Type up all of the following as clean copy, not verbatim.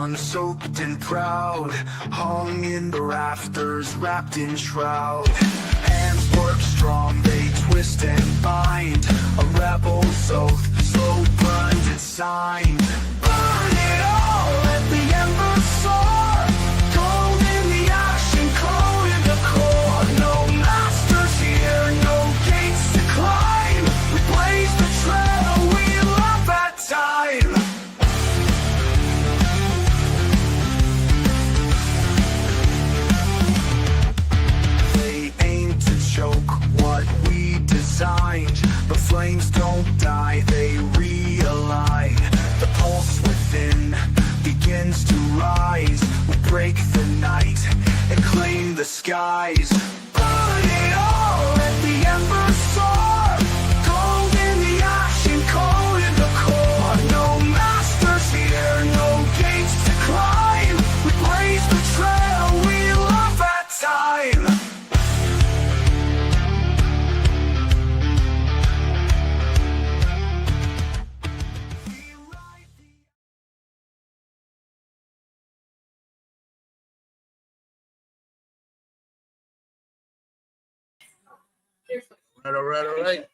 sun-soaked and proud, hung in the rafters, wrapped in shroud. Hands work strong, they twist and bind, a rebel's oath, slow burned and signed. Burn it all, let the embers soar, gold in the ash and coal in the core. No masters here, no gates to climb, we blaze the trail, we love that time. Choke what we designed. The flames don't die, they realign. The pulse within begins to rise. We break the night and claim the skies. Burn it all, let the embers soar, gold in the ash and coal in the core. No masters here, no gates to climb, we blaze the trail, we love that time. All right.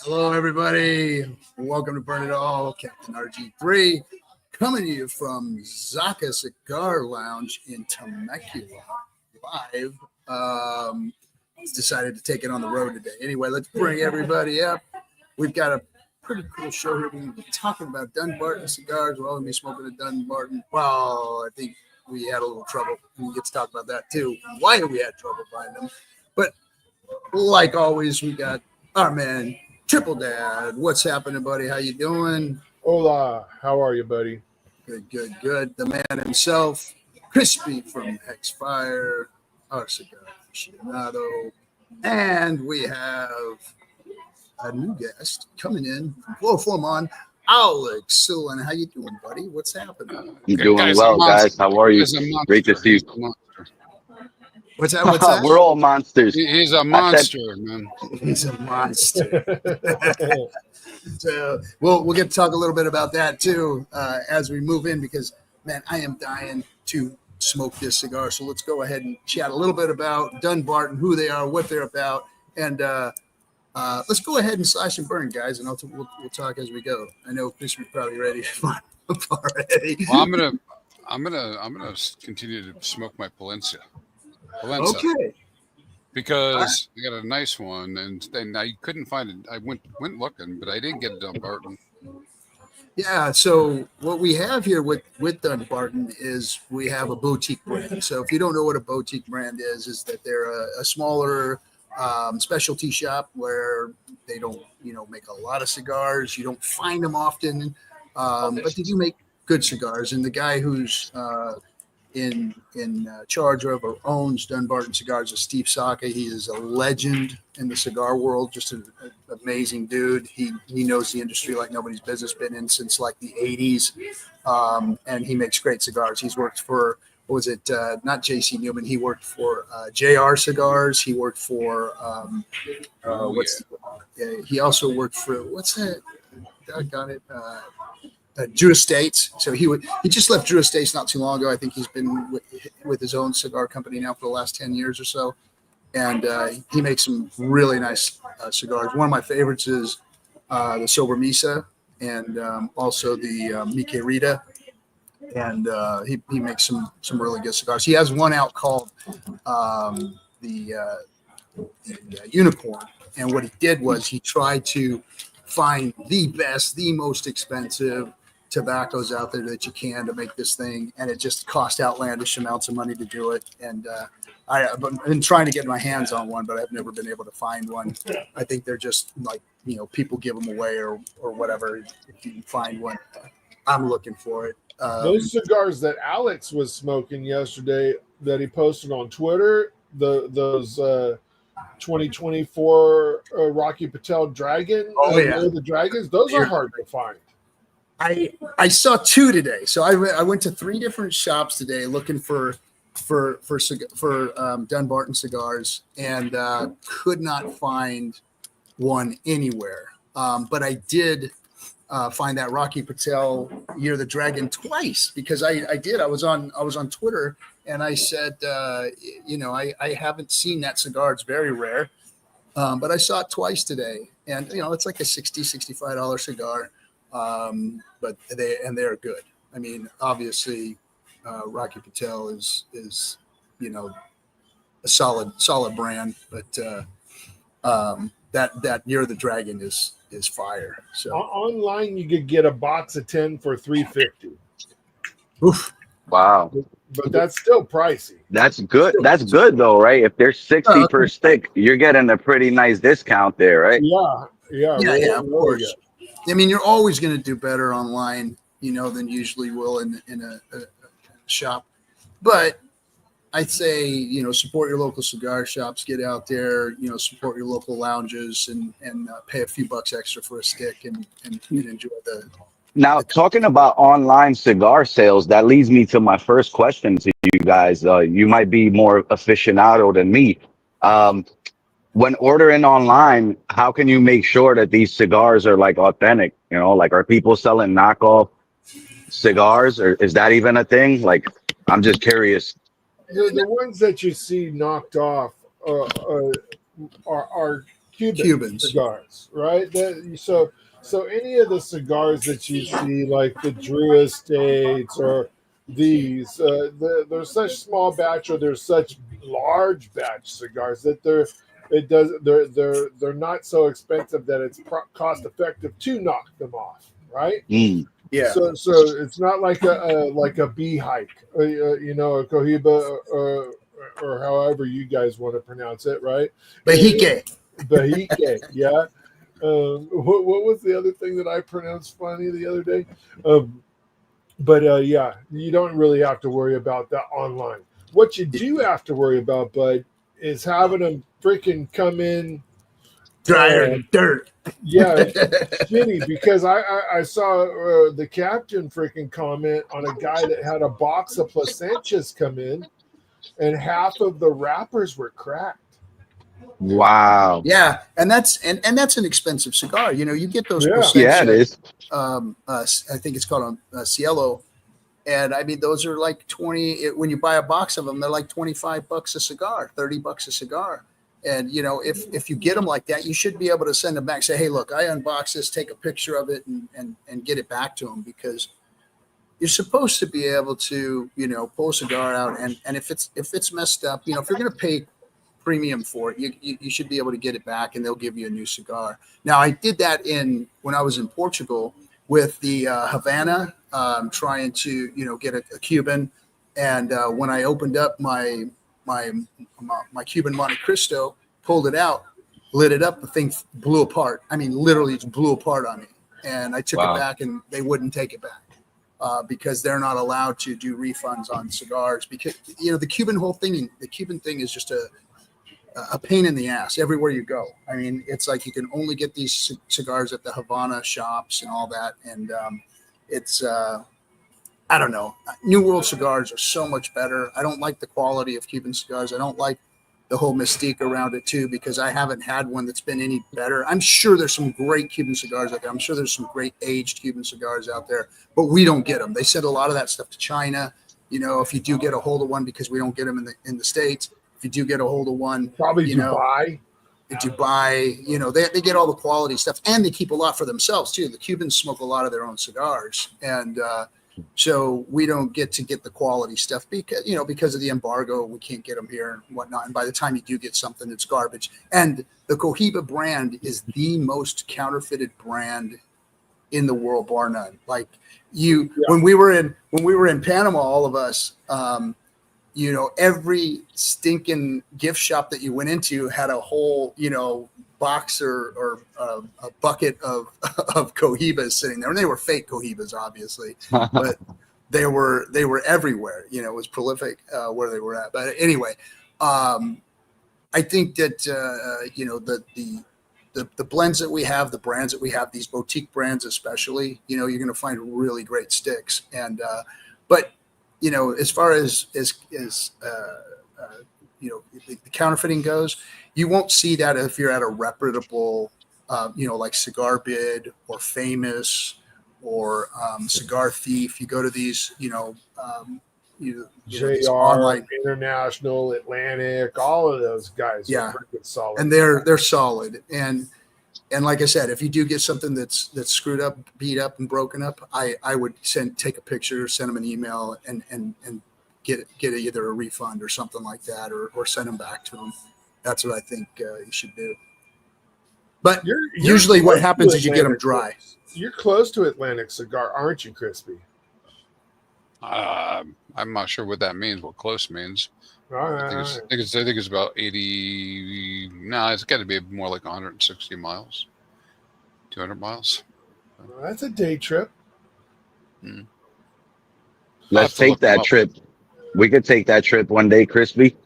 Hello, everybody. Welcome to Burn It All. Captain RG3 coming to you from Saka Cigar Lounge in Temecula live. Decided to take it on the road today. Anyway, let's bring everybody up. We've got a pretty cool show here. We're going to be talking about Dunbarton cigars. We're all going to be smoking a Dunbarton. Well, I think we had a little trouble. We get to talk about that too. Why we had trouble finding them. But like always, we got our man, Triple Dad. What's happening, buddy? How you doing? Hola. How are you, buddy? Good. The man himself, Crispy from Hexfire, our cigar aficionado. And we have a new guest coming in from on, Alex Sillen. How you doing, buddy? What's happening? You doing well, guys? How are you? Great to see you. What's that? We're all monsters. He's a monster, man. He's a monster. So we'll get to talk a little bit about that too as we move in, because man, I am dying to smoke this cigar. So let's go ahead and chat a little bit about Dunbarton, who they are, what they're about, and let's go ahead and slash and burn, guys, and we'll talk as we go. I know Chris is probably ready already. Well, I'm gonna continue to smoke my Palencia. Okay. Because I got a nice one, and then I couldn't find it. I went looking, but I didn't get Dunbarton. Yeah, so what we have here with Dunbarton is we have a boutique brand. So if you don't know what a boutique brand is that they're a smaller specialty shop where they don't, make a lot of cigars. You don't find them often, but they do make good cigars. And the guy who's in charge of or owns Dunbarton Cigars is Steve Saka. He is a legend in the cigar world, just an amazing dude. He knows the industry like nobody's business, been in since like the 80s, and he makes great cigars. He's worked for, not J.C. Newman, he worked for JR Cigars. He worked for, he also worked for, what's that? I got it. Drew Estates. So he just left Drew Estates not too long ago. I think he's been with his own cigar company now for the last 10 years or so. And he makes some really nice cigars. One of my favorites is the Sobremesa, and also the Mi Querida. And he makes some really good cigars. He has one out called the Unicorn. And what he did was he tried to find the best, the most expensive tobaccos out there that you can to make this thing, and it just cost outlandish amounts of money to do it. And I've been trying to get my hands on one, but I've never been able to find one. I think they're just like, people give them away or whatever. If you can find one, I'm looking for it. Those cigars that Alex was smoking yesterday that he posted on Twitter, those 2024 Rocky Patel Dragon, the Dragons, those are hard to find. I saw two today. So I went to three different shops today looking for Dunbarton cigars, and could not find one anywhere. But I did find that Rocky Patel Year of the Dragon twice, because I did. I was on Twitter and I said, I haven't seen that cigar. It's very rare. But I saw it twice today, and it's like a $65 cigar. But they're good. I mean, obviously, Rocky Patel is a solid brand, but that Year of the Dragon is fire. So online you could get a box of 10 for $350. Oof. Wow. But that's still pricey. That's good. That's good though, right? If there's 60 per stick, you're getting a pretty nice discount there, right? Yeah, of course. I mean, you're always going to do better online, than usually will in a shop. But I'd say, support your local cigar shops, get out there, support your local lounges, and pay a few bucks extra for a stick and enjoy the. Now, talking about online cigar sales, that leads me to my first question to you guys. You might be more aficionado than me. When ordering online, how can you make sure that these cigars are like authentic? Like, are people selling knockoff cigars, or is that even a thing? Like, I'm just curious. The ones that you see knocked off are Cuban cigars, right? So any of the cigars that you see, like the Drew Estates or these, they're such small batch or they're such large batch cigars that they're not so expensive that it's cost effective to knock them off, right? Yeah. So it's not like a bee hike, a cohiba or however you guys want to pronounce it, right? Bahique, yeah. What was the other thing that I pronounced funny the other day? Yeah, you don't really have to worry about that online. What you do have to worry about, bud, is having them freaking come in drier than dirt. Yeah, shitty, because I saw the captain freaking comment on a guy that had a box of placentas come in, and half of the wrappers were cracked. Wow. Yeah, and that's an expensive cigar. You get those. Yeah, it is. I think it's called a Cielo, and I mean those are like 20. When you buy a box of them, they're like $25 a cigar, $30 a cigar. And if you get them like that, you should be able to send them back. Say, hey, look, I unboxed this. Take a picture of it and get it back to them, because you're supposed to be able to pull a cigar out and if it's messed up, if you're going to pay premium for it, you should be able to get it back, and they'll give you a new cigar. Now, I did that when I was in Portugal with the Havana, trying to get a Cuban, and when I opened up my Cuban Monte Cristo, pulled it out, lit it up, the thing blew apart. I mean, literally just blew apart on me. And I took it back, and they wouldn't take it back because they're not allowed to do refunds on cigars, because the Cuban thing is just a pain in the ass everywhere you go. I mean, it's like you can only get these cigars at the Havana shops and all that, and it's I don't know. New World cigars are so much better. I don't like the quality of Cuban cigars. I don't like the whole mystique around it too, because I haven't had one that's been any better. I'm sure there's some great Cuban cigars out there. I'm sure there's some great aged Cuban cigars out there, but we don't get them. They send a lot of that stuff to China. If you do get a hold of one, because we don't get them in the States. If you do get a hold of one, probably Dubai. Dubai, they get all the quality stuff, and they keep a lot for themselves too. The Cubans smoke a lot of their own cigars, and so we don't get the quality stuff because of the embargo. We can't get them here and whatnot. And by the time you do get something, it's garbage. And the Cohiba brand is the most counterfeited brand in the world, bar none. Like when we were in Panama, all of us, every stinking gift shop that you went into had a whole, box or a bucket of Cohibas sitting there, and they were fake Cohibas, obviously, but they were everywhere. It was prolific where they were at. But anyway, I think that the blends that we have, the brands that we have, these boutique brands especially, you're going to find really great sticks. And but as far as the counterfeiting goes, you won't see that if you're at a reputable, like Cigar Bid or Famous or Cigar Thief. You go to these, these JR, online, International, Atlantic, all of those guys yeah, are freaking solid. and they're solid. And like I said, if you do get something that's screwed up, beat up, and broken up, I would take a picture, send them an email, and get either a refund or something like that, or send them back to them. That's what I think you should do. But You're usually what close to happens is you get them Atlantic. dry. You're close to Atlantic Cigar, aren't you, Crispy? I'm not sure what that means. What close means. All I right. think it's about 80. No, it's got to be more like 160 miles, 200 miles. Well, that's a day trip. I'll have Let's to look take them that up. trip. We could take that trip one day, Crispy.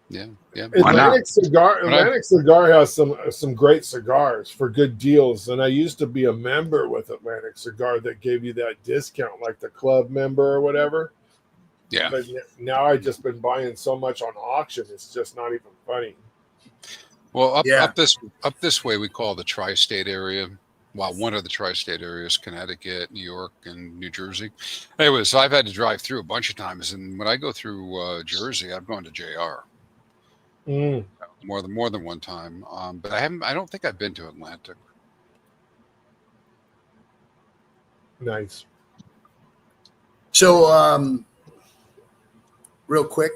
Yeah, yeah. Why not? Atlantic Cigar has some great cigars for good deals, and I used to be a member with Atlantic Cigar that gave you that discount, like the club member or whatever. Yeah. But now I've just been buying so much on auction; it's just not even funny. Well, Yeah. up this way we call the tri-state area. Well, one of the tri-state areas, Connecticut, New York, and New Jersey. Anyway, so I've had to drive through a bunch of times, and when I go through Jersey, I've gone to JR more than one time. But I don't think I've been to Atlantic. Nice. So, real quick,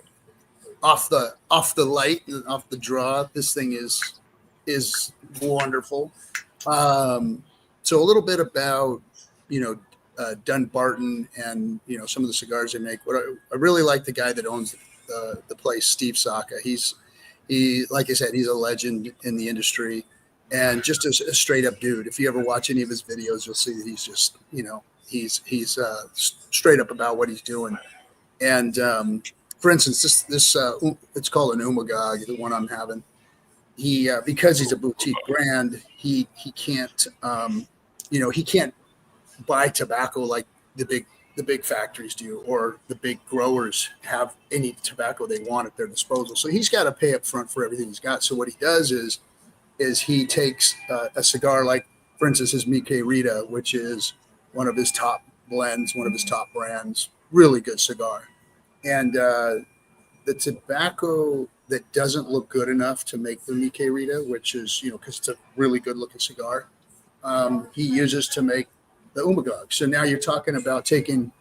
off the light and off the draw, this thing is wonderful. So a little bit about Dunbarton and some of the cigars they make. What I really like the guy that owns the place, Steve Saka. He like I said, he's a legend in the industry, and just a straight up dude. If you ever watch any of his videos, you'll see that he's just he's straight up about what he's doing. And for instance, this it's called an Umagog, the one I'm having. He because he's a boutique brand, he can't he can't buy tobacco like the big factories do, or the big growers have any tobacco they want at their disposal. So he's got to pay up front for everything he's got. So what he does is he takes a cigar like, for instance, his Mi Querida, which is one of his top blends, one of his top brands, really good cigar. And the tobacco that doesn't look good enough to make the Mi Querida, which is, because it's a really good looking cigar, he uses to make the Umagog. So now you're talking about taking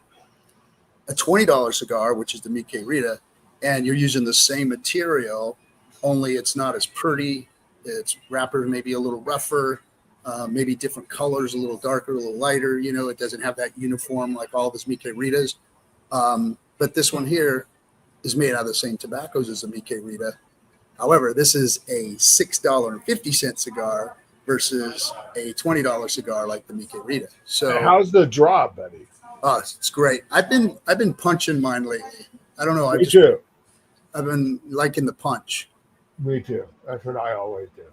a $20 cigar, which is the Mi Querida, and you're using the same material, only it's not as pretty. Its wrapper maybe a little rougher, maybe different colors, a little darker, a little lighter. It doesn't have that uniform like all of his Mi Queridas. But this one here is made out of the same tobaccos as the Mi Querida. However, this is a $6.50 cigar versus a $20 cigar like the Mi Querida. So how's the draw, buddy? Oh, it's great. I've been punching mine lately. I don't know. Me too. I've been liking the punch. Me too. That's what I always do.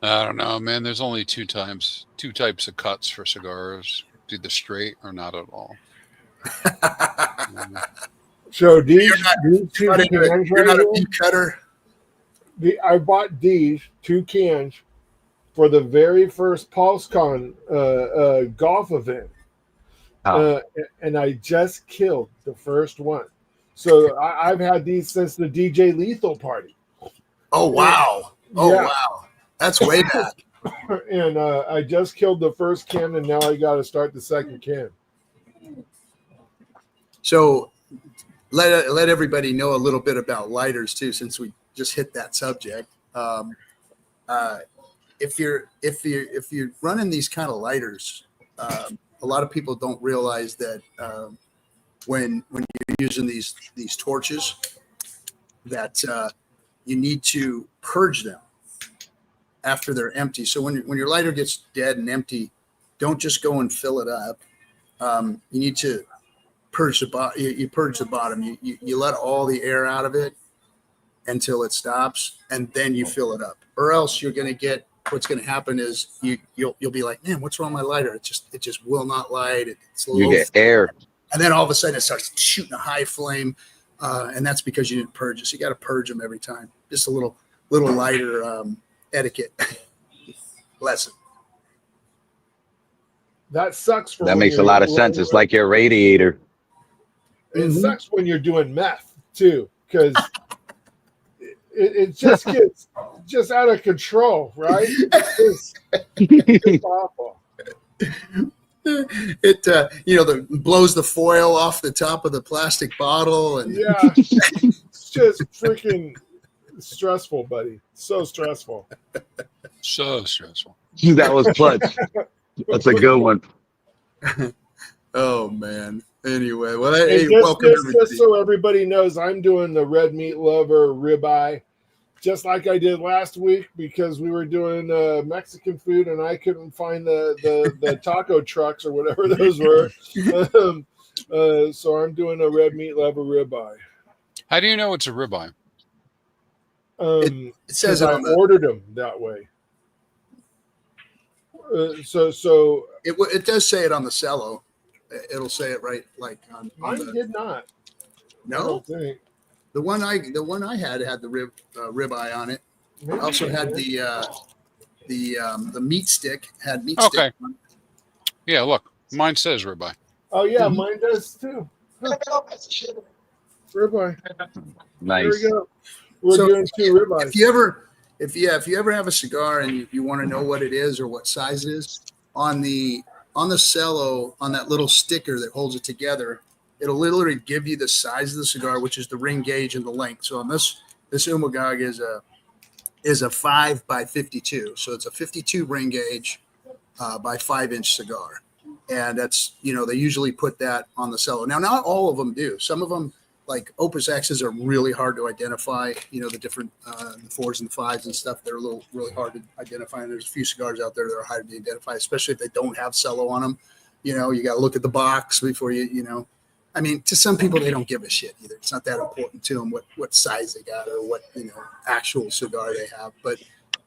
I don't know, man. There's only two types of cuts for cigars: either straight or not at all. So these You're not a beef cutter. I bought these 2 cans for the very first PulseCon golf event, and I just killed the first one. So I've had these since the DJ Lethal party. Oh wow! Wow! That's way back. And I just killed the first can, and now I got to start the second can. So let everybody know a little bit about lighters too, since we just hit that subject. If you're running these kind of lighters, a lot of people don't realize that when you're using these torches, that you need to purge them after they're empty. So when your lighter gets dead and empty, don't just go and fill it up. You need to purge the bottom. You purge the bottom. You let all the air out of it until it stops, and then you fill it up. Or else you're going to get, what's going to happen is you'll be like, man, what's wrong with my lighter? It just will not light. It's a You get air. And then all of a sudden it starts shooting a high flame, and that's because you didn't purge it. So you got to purge them every time. Just a little lighter etiquette lesson. That sucks for That when makes a you're lot of sense. It's like your radiator. It sucks when you're doing meth too, because it just gets just out of control, right? It's awful. It blows the foil off the top of the plastic bottle, and Yeah, it's just freaking stressful, buddy. So stressful. So stressful. That was clutch. That's a good one. oh man. Anyway, well, And hey, welcome just everybody. so everybody knows, I'm doing the red meat lover ribeye, just like I did last week, because we were doing Mexican food and I couldn't find the taco trucks or whatever those were. So I'm doing a red meat lover ribeye. How do you know it's a ribeye? It says it I on the. ordered them that way. So It does say it on the cello. It'll say it right, like on mine did not. I No, don't think. the one I had the ribeye on it. Maybe I also it had did. the meat stick had meat Okay. stick. On it. Yeah, look, mine says ribeye. Oh yeah, mine does too. Ribeye. Nice. There we go. We're So, doing two ribeyes. If you ever have a cigar and you want to know what it is or what size it is, on the cello, on that little sticker that holds it together, it'll literally give you the size of the cigar, which is the ring gauge and the length. So on this Umagog is a 5 by 52, so it's a 52 ring gauge by 5-inch cigar, and that's they usually put that on the cello. Now, not all of them do. Some of them, like Opus X's, are really hard to identify. The different the 4s and 5s and stuff, they're really hard to identify. And there's a few cigars out there that are hard to identify, especially if they don't have cello on them. You got to look at the box before I mean, to some people, they don't give a shit either. It's not that important to them what size they got or what actual cigar they have. But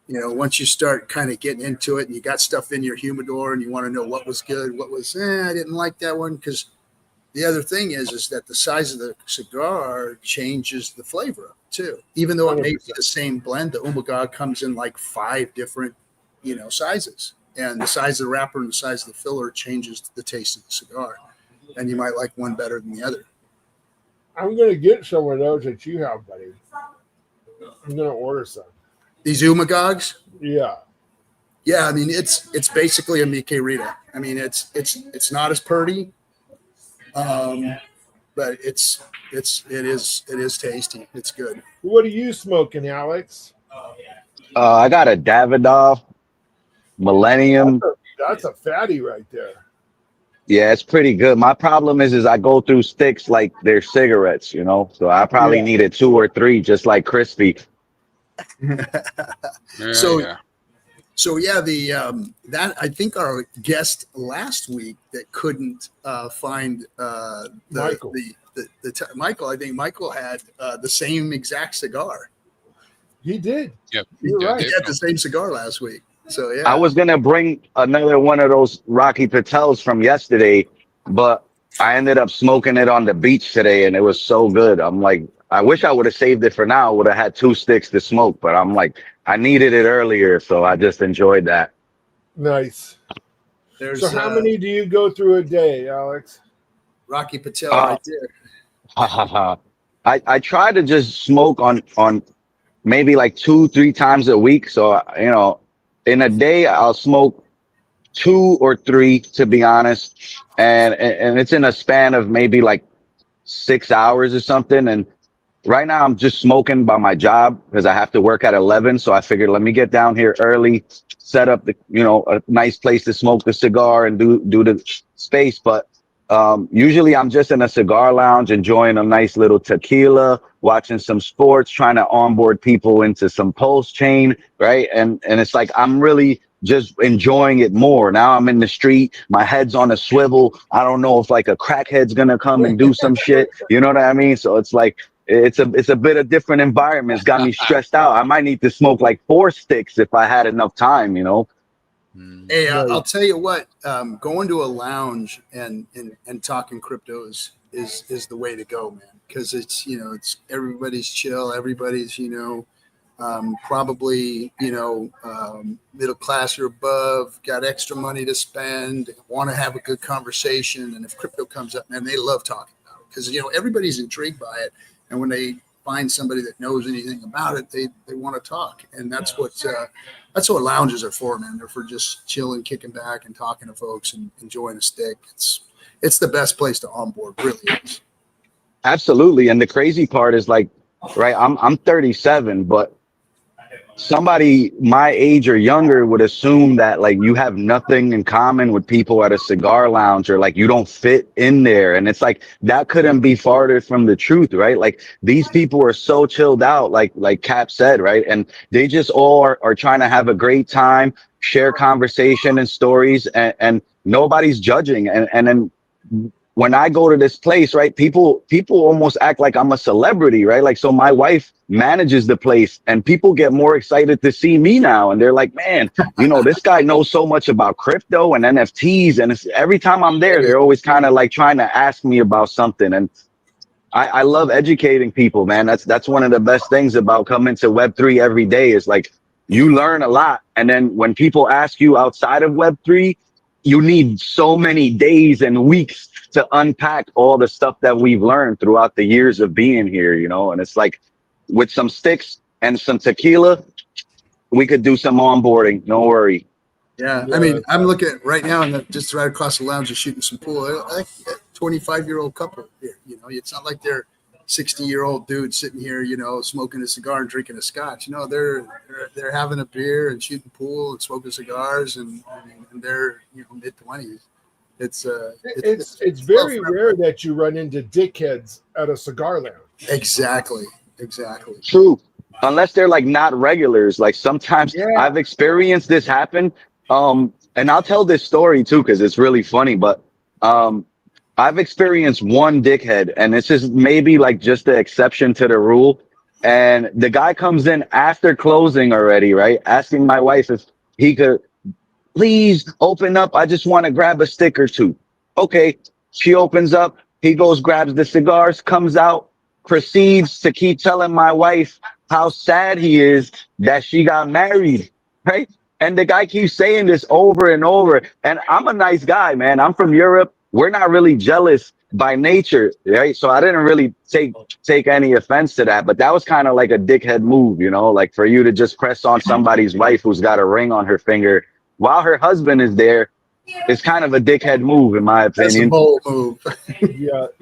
once you start kind of getting into it and you got stuff in your humidor and you want to know what was good, what was I didn't like that one, because the other thing is that the size of the cigar changes the flavor of it too. Even though it may be the same blend, the Umagog comes in like 5 different, sizes. And the size of the wrapper and the size of the filler changes the taste of the cigar. And you might like one better than the other. I'm gonna get some of those that you have, buddy. I'm gonna order some. These Umagogs? Yeah. Yeah, I mean it's basically a Mi Querida. I mean it's not as pretty. But it is tasty. It's good. What are you smoking, Alex? I got a Davidoff Millennium. That's a fatty right there. Yeah, it's pretty good. My problem is I go through sticks like they're cigarettes, so I probably needed 2 or 3, just like Crispy. So yeah, that I think our guest last week that couldn't find Michael. Michael. I think Michael had the same exact cigar. He did. Yep. You're right. He had the same cigar last week. So yeah, I was gonna bring another one of those Rocky Patels from yesterday, but I ended up smoking it on the beach today, and it was so good. I'm like, I wish I would have saved it for now. I would have had 2 sticks to smoke, but I'm like, I needed it earlier, so I just enjoyed that. Nice. there's So how many do you go through a day, Alex? Rocky Patel right there. I try to just smoke on maybe like 2-3 times a week. So in a day I'll smoke 2 or 3, to be honest, and it's in a span of maybe like 6 hours or something. And right now I'm just smoking by my job because I have to work at 11. So I figured, let me get down here early, set up a nice place to smoke the cigar and do the space. But usually I'm just in a cigar lounge, enjoying a nice little tequila, watching some sports, trying to onboard people into some Pulse chain, right? And it's like I'm really just enjoying it more. Now I'm in the street, my head's on a swivel. I don't know if like a crackhead's gonna come and do some shit. You know what I mean? So it's like it's a bit of different environment. It's got me stressed out. I might need to smoke like 4 sticks if I had enough time, Hey, I'll tell you what, going to a lounge and talking cryptos is the way to go, man. Because it's everybody's chill, everybody's probably, middle class or above, got extra money to spend, want to have a good conversation. And if crypto comes up, man, they love talking about it because, everybody's intrigued by it. And when they find somebody that knows anything about it, they want to talk. And that's what lounges are for, man. They're for just chilling, kicking back and talking to folks and enjoying a stick. It's the best place to onboard, really is. Absolutely. And the crazy part is like, right, I'm 37, but somebody my age or younger would assume that like you have nothing in common with people at a cigar lounge, or like you don't fit in there. And it's like that couldn't be farther from the truth, right? Like these people are so chilled out, like Cap said, right? And they just all are trying to have a great time, share conversation and stories, and nobody's judging. And then when I go to this place, right, people almost act like I'm a celebrity, right? Like, so my wife manages the place and people get more excited to see me now. And they're like, man, this guy knows so much about crypto and NFTs. And every time I'm there, they're always kind of like trying to ask me about something. And I love educating people, man. That's one of the best things about coming to Web3 every day is like you learn a lot. And then when people ask you outside of Web3, you need so many days and weeks to unpack all the stuff that we've learned throughout the years of being here, and it's like with some sticks and some tequila, we could do some onboarding. No worry. Yeah. I mean, I'm looking right now and just right across the lounge is shooting some pool. I like a 25-year-old couple here. It's not like they're 60-year-old dudes sitting here, smoking a cigar and drinking a scotch. They're having a beer and shooting pool and smoking cigars, and they're mid-20s. It's very rare that you run into dickheads at a cigar lounge. Exactly. True. Unless they're like not regulars. Like sometimes I've experienced this happen. And I'll tell this story too because it's really funny. But I've experienced one dickhead, and this is maybe like just the exception to the rule. And the guy comes in after closing already, right? Asking my wife if he could please open up. I just want to grab a stick or two. Okay. She opens up. He goes, grabs the cigars, comes out, proceeds to keep telling my wife how sad he is that she got married, right? And the guy keeps saying this over and over. And I'm a nice guy, man. I'm from Europe. We're not really jealous by nature, right? So I didn't really take any offense to that. But that was kind of like a dickhead move, like for you to just press on somebody's wife who's got a ring on her finger while her husband is there. It's kind of a dickhead move, in my opinion. That's a bold move.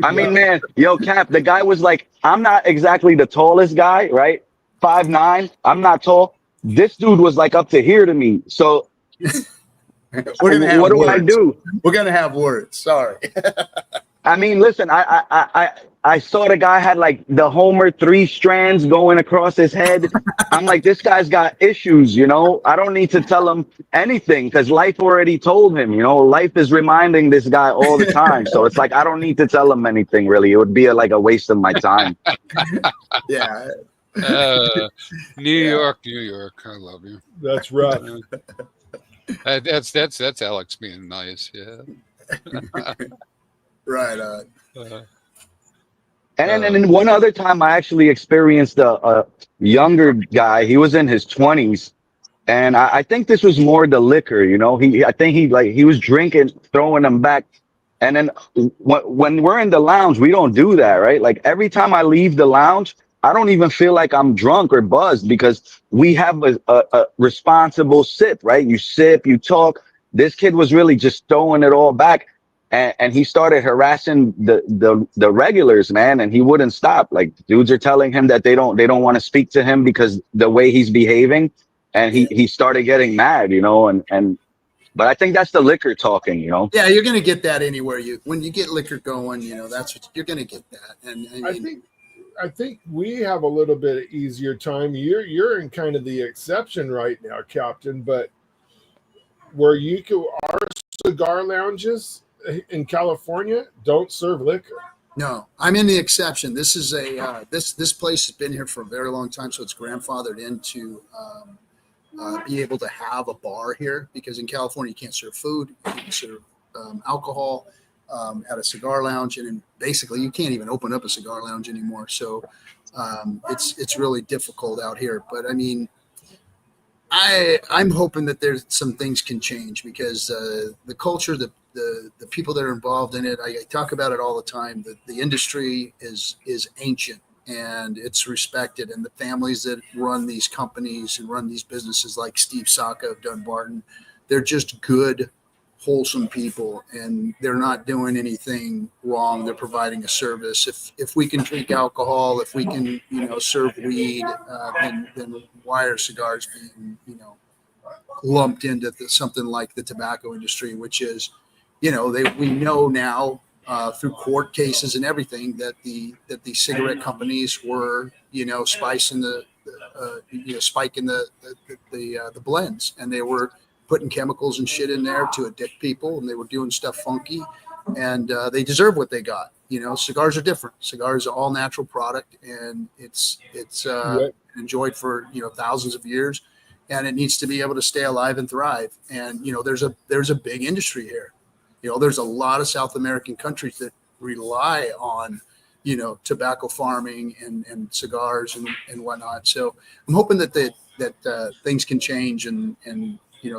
I mean, man, Cap, the guy was like, I'm not exactly the tallest guy, right? 5'9". I'm not tall. This dude was like up to here to me. So what do I do? We're gonna have words. Sorry. I mean, listen, I saw the guy had like the Homer 3 strands going across his head. I'm like, this guy's got issues, I don't need to tell him anything because life already told him, life is reminding this guy all the time. So it's like, I don't need to tell him anything really. It would be like a waste of my time. Yeah. New York. I love you. That's rough. That's Alex being nice. Yeah. Right on. And then one other time I actually experienced a younger guy. He was in his 20s. And I think this was more the liquor, I think he was drinking, throwing them back. And then when we're in the lounge, we don't do that, right? Like every time I leave the lounge, I don't even feel like I'm drunk or buzzed because we have a responsible sip, right? You sip, you talk. This kid was really just throwing it all back. And he started harassing the regulars, man, and he wouldn't stop. Like dudes are telling him that they don't want to speak to him because the way he's behaving, and he started getting mad, but I think that's the liquor talking, Yeah, you're gonna get that anywhere when you get liquor going, that's what you're gonna get that. And I think we have a little bit easier time. You're in kind of the exception right now, Captain, but where our cigar lounges in California don't serve liquor. No, I'm in the exception. This is this place has been here for a very long time, so it's grandfathered into be able to have a bar here because in California you can't serve food, you can't serve alcohol at a cigar lounge, and basically you can't even open up a cigar lounge anymore. So It's really difficult out here. But I mean, I'm hoping that there's some things can change because the culture, the people that are involved in it, I talk about it all the time. The industry is ancient and it's respected, and the families that run these companies and run these businesses, like Steve Saka of Dunbarton, they're just good, wholesome people, and they're not doing anything wrong. They're providing a service. If we can drink alcohol, if we can serve weed, then why are cigars being lumped into something like the tobacco industry, which is we know now through court cases and everything that the cigarette companies were spicing spiking the blends, and they were putting chemicals and shit in there to addict people, and they were doing stuff funky, and they deserve what they got. Cigars are different. Cigars are all natural product, and it's enjoyed for thousands of years, and it needs to be able to stay alive and thrive. And there's a big industry here. There's a lot of South American countries that rely on tobacco farming and cigars and whatnot. So I'm hoping that things can change, and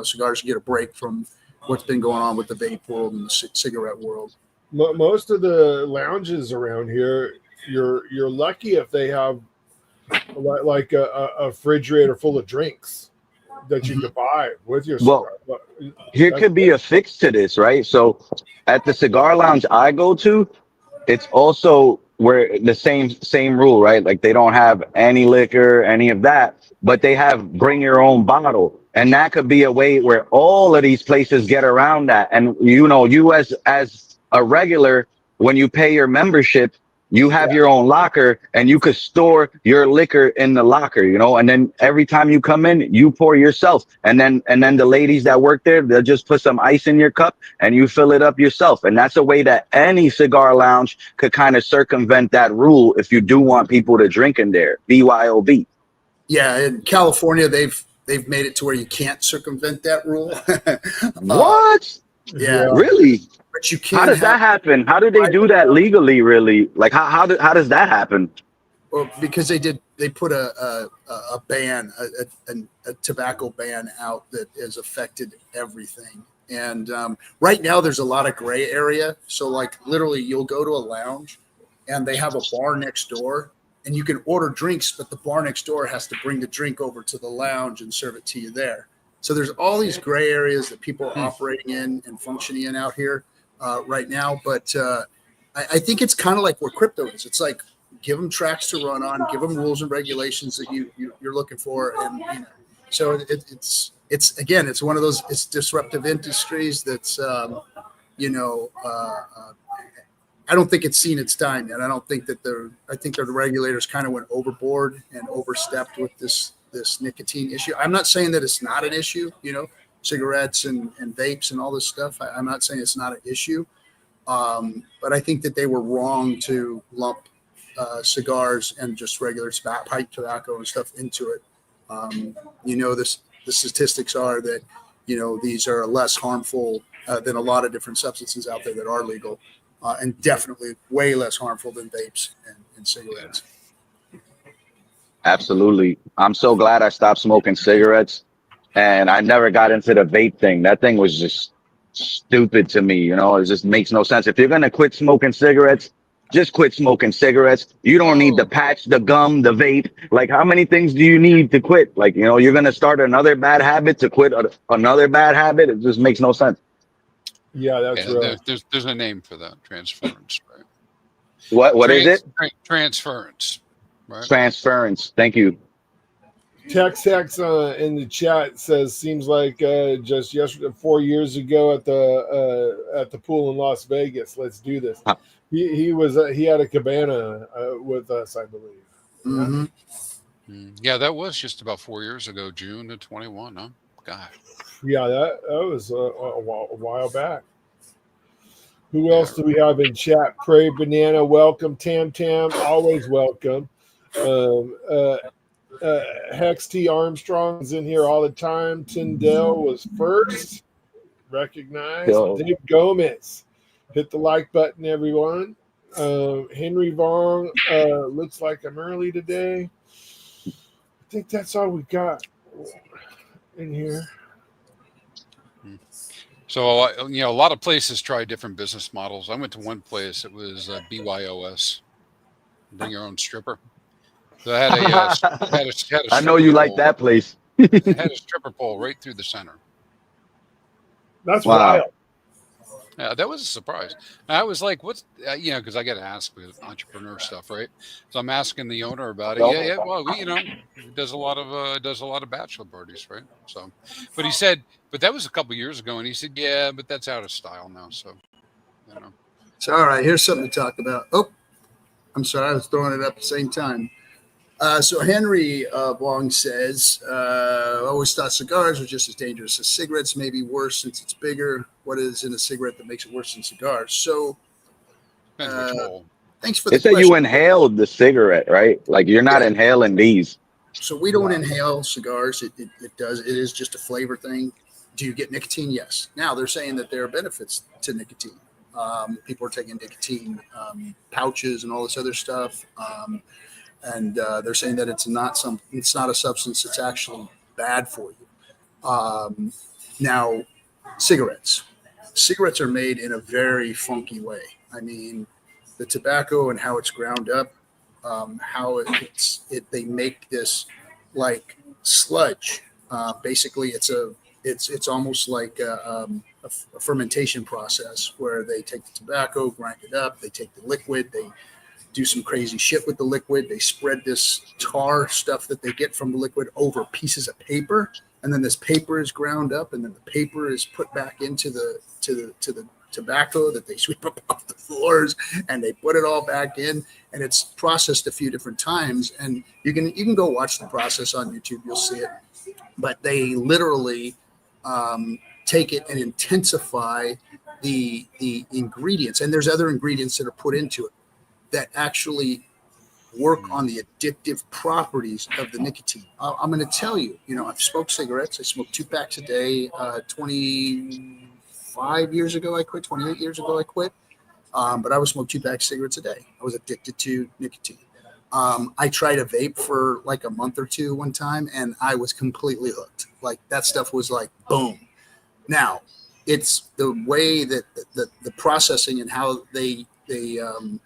cigars get a break from what's been going on with the vape world and the cigarette world. Most of the lounges around here, you're lucky if they have like a refrigerator full of drinks that you could buy with your cigar. Well, here could be a fix to this, right? So at the cigar lounge I go to, it's also where the same rule, right? Like they don't have any liquor, any of that, but they have bring your own bottle. And that could be a way where all of these places get around that. And you as a regular, when you pay your membership, you have your own locker, and you could store your liquor in the locker, and then every time you come in, you pour yourself. And then the ladies that work there, they'll just put some ice in your cup and you fill it up yourself. And that's a way that any cigar lounge could kind of circumvent that rule if you do want people to drink in there. BYOB. Yeah, in California, they've made it to where you can't circumvent that rule. What? Yeah, really? But you can't. How does that happen? How do they do that legally? Really? Like how does that happen? Well, because they put a ban, a tobacco ban out that has affected everything. And right now there's a lot of gray area. So like literally you'll go to a lounge and they have a bar next door, and you can order drinks, but the bar next door has to bring the drink over to the lounge and serve it to you there. So there's all these gray areas that people are operating in and functioning in out here right now. But I think it's kind of like where crypto is. It's like, give them tracks to run on, give them rules and regulations that you're looking for. And so it's again, it's one of those, it's disruptive industries that's, I don't think it's seen its time yet. I don't think that I think the regulators kind of went overboard and overstepped with this nicotine issue. I'm not saying that it's not an issue, cigarettes and vapes and all this stuff. I'm not saying it's not an issue. But I think that they were wrong to lump cigars and just regular pipe tobacco and stuff into it. The statistics are that, these are less harmful than a lot of different substances out there that are legal. And definitely way less harmful than vapes and cigarettes. Absolutely. I'm so glad I stopped smoking cigarettes, and I never got into the vape thing. That thing was just stupid to me. It just makes no sense. If you're going to quit smoking cigarettes, just quit smoking cigarettes. You don't need the patch, the gum, the vape. Like, how many things do you need to quit? Like, you're going to start another bad habit to quit another bad habit. It just makes no sense. Yeah, that's right. There's a name for that, transference, right? What is it? Transference, right? Transference. Thank you. Tex in the chat says, seems like just yesterday, 4 years ago at the pool in Las Vegas. Let's do this. Huh. He had a cabana with us, I believe. Mm-hmm. Yeah, that was just about 4 years ago, June of 21. Huh? God. Yeah, that was a while back. Who else do we have in chat? Pray Banana, welcome. Tam, always welcome. Hex T Armstrong is in here all the time. Tyndale was first. Recognized. Yo. Dave Gomez. Hit the like button, everyone. Henry Vaughn, looks like I'm early today. I think that's all we got in here. So, a lot of places try different business models. I went to one place. It was BYOS, bring your own stripper. So I had had a I know stripper you like pole. that place. It had a stripper pole right through the center. That's Wow. wild. Yeah, that was a surprise. I was like, "What's because I got to ask with entrepreneur stuff, right?" So I'm asking the owner about it. Yeah. Well, it does a lot of bachelor parties, right? So, but he said, but that was a couple years ago, and he said, yeah, but that's out of style now. So, I don't know. So, all right, here's something to talk about. Oh, I'm sorry, I was throwing it up at the same time. So Henry Wong says, always thought cigars were just as dangerous as cigarettes, maybe worse since it's bigger. What is in a cigarette that makes it worse than cigars? So Depends which bowl. thanks for They the said question. you inhaled the cigarette, right? Like you're not Yeah. inhaling these. So we don't inhale cigars. It is just a flavor thing. Do you get nicotine? Yes. Now they're saying that there are benefits to nicotine. People are taking nicotine pouches and all this other stuff. And they're saying that it's not a substance that's actually bad for you. Now, cigarettes are made in a very funky way. I mean, the tobacco and how it's ground up, they make this like sludge. Basically, it's almost like a fermentation process where they take the tobacco, grind it up, they take the liquid, they do some crazy shit with the liquid. They spread this tar stuff that they get from the liquid over pieces of paper, and then this paper is ground up, and then the paper is put back into the tobacco that they sweep up off the floors, and they put it all back in, and it's processed a few different times. And you can go watch the process on YouTube. You'll see it. But they literally take it and intensify the ingredients, and there's other ingredients that are put into it that actually work on the addictive properties of the nicotine. I'm going to tell you, I've smoked cigarettes. I smoked 2 packs a day. 25 years ago, I quit. 28 years ago, I quit. But I would smoke 2 packs of cigarettes a day. I was addicted to nicotine. I tried a vape for like a month or two one time, and I was completely hooked. Like that stuff was like boom. Now, it's the way that the processing and how they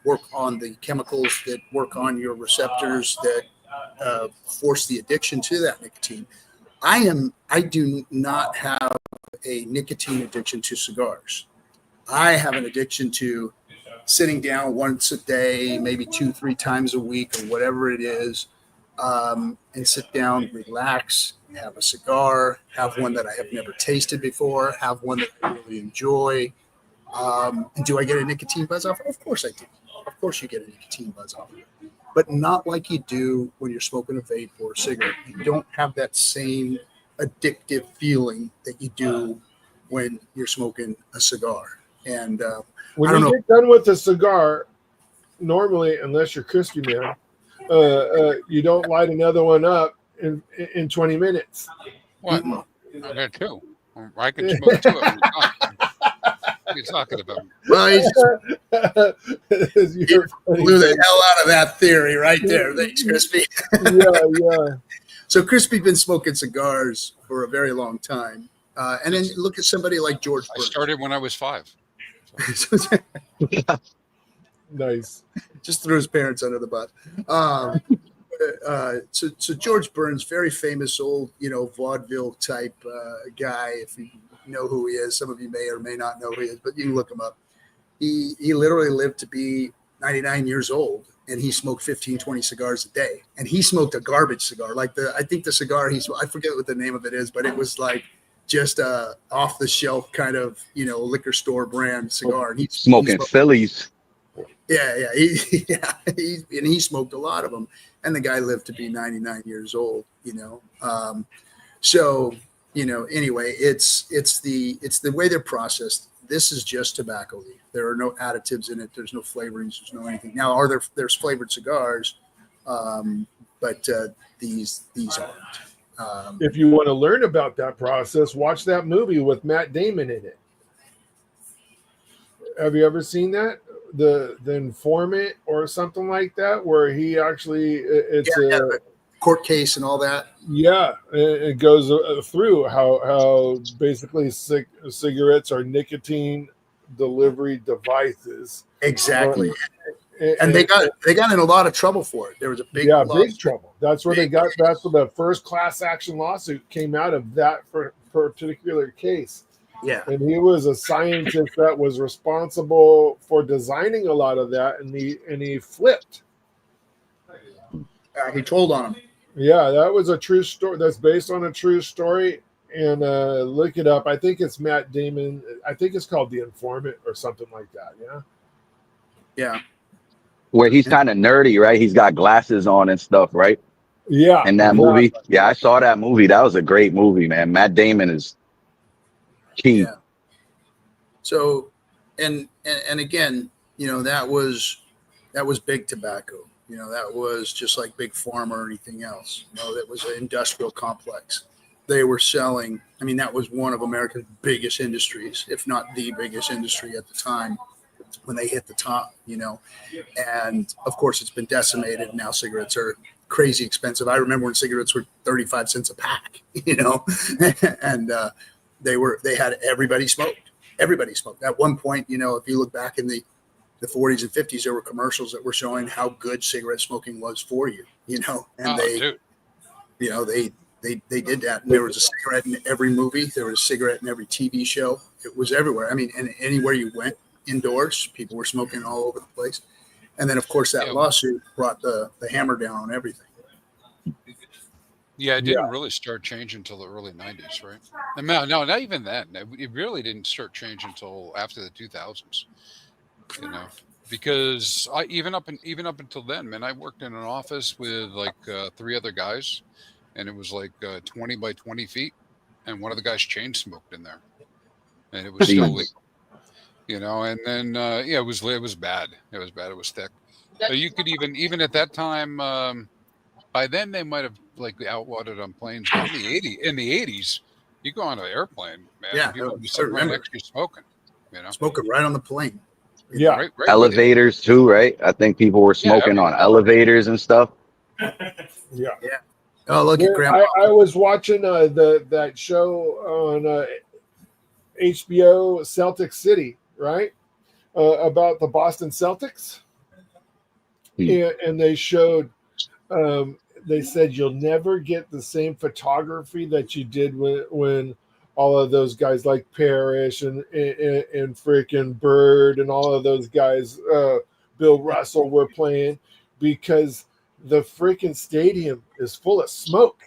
work on the chemicals that work on your receptors that force the addiction to that nicotine. I do not have a nicotine addiction to cigars. I have an addiction to sitting down once a day, maybe 2-3 times a week or whatever it is, and sit down, relax, have a cigar, have one that I have never tasted before, have one that I really enjoy. And do I get a nicotine buzz off? Of course I do. Of course you get a nicotine buzz off of it. But not like you do when you're smoking a vape or a cigarette. You don't have that same addictive feeling that you do when you're smoking a cigar. And when I don't you know. get done with a cigar, normally, unless you're crispy man, you don't light another one up in 20 minutes. What? I got 2. I can smoke 2 at one time. What are you talking about? Well, he You're funny. blew the hell out of that theory right there. Thanks, Crispy. Yeah. So Crispy's been smoking cigars for a very long time. And then look at somebody like George I Burns. started when I was 5. Nice. Just threw his parents under the bus. So George Burns, very famous old, vaudeville type guy. If you know who he is, some of you may or may not know who he is, but you can look him up. He literally lived to be 99 years old, and he smoked 15, 20 cigars a day. And he smoked a garbage cigar. I think the cigar I forget what the name of it is, but it was like just a off the shelf kind of, liquor store brand cigar. And Smoking Phillies. Yeah. He smoked a lot of them. And the guy lived to be 99 years old, So, anyway, it's the way they're processed. This is just tobacco leaf. There are no additives in it. There's no flavorings. There's no anything. Now, there's flavored cigars, but these aren't. If you want to learn about that process, watch that movie with Matt Damon in it. Have you ever seen that? the informant or something like that, where he actually it's the court case and all that. yeah, it goes through how basically cigarettes are nicotine delivery devices. Exactly. And, And they got in a lot of trouble for it. There was a big big trouble. That's where they got. That's where the first class action lawsuit came out of that for particular case. Yeah. And he was a scientist that was responsible for designing a lot of that, and he flipped. He told on him. Yeah, that was a true story. That's based on a true story. And look it up. I think it's Matt Damon. I think it's called The Informant or something like that. Yeah. Yeah. Where he's kind of nerdy, right? He's got glasses on and stuff, right? Yeah. In that movie. Yeah, I saw that movie. That was a great movie, man. Matt Damon is key. Yeah. So, and again, that was big tobacco. That was just like big pharma or anything else. That was an industrial complex. They were selling. I mean, that was one of America's biggest industries, if not the biggest industry at the time when they hit the top. And of course, it's been decimated. Now cigarettes are crazy expensive. I remember when cigarettes were 35 cents a pack. And they had everybody smoked. Everybody smoked. At one point, if you look back in the 40s and 50s, there were commercials that were showing how good cigarette smoking was for you, and they did that. And there was a cigarette in every movie. There was a cigarette in every TV show. It was everywhere. I mean, and anywhere you went indoors, people were smoking all over the place. And then, of course, that lawsuit brought the hammer down on everything. Yeah, it didn't really start changing until the early 90s, right? And no, not even then. It really didn't start changing until after the 2000s. Because even up until then, man, I worked in an office with like 3 other guys, and it was like 20 by 20 feet, and one of the guys chain smoked in there, and it was still legal. And then it was bad. It was bad. It was thick. So you could even at that time. By then, they might have like outlawed it on planes. But in the 80s, you go on an airplane, man. Yeah, people would be sitting right next to you smoking. Smoking right on the plane. Yeah, right elevators too, right? I think people were smoking on elevators and stuff. Yeah. Oh, look at Grandpa. I was watching that show on HBO, Celtic City, right? About the Boston Celtics, and they showed. They said you'll never get the same photography that you did when all of those guys like Parrish and freaking Bird and all of those guys, Bill Russell, were playing, because the freaking stadium is full of smoke.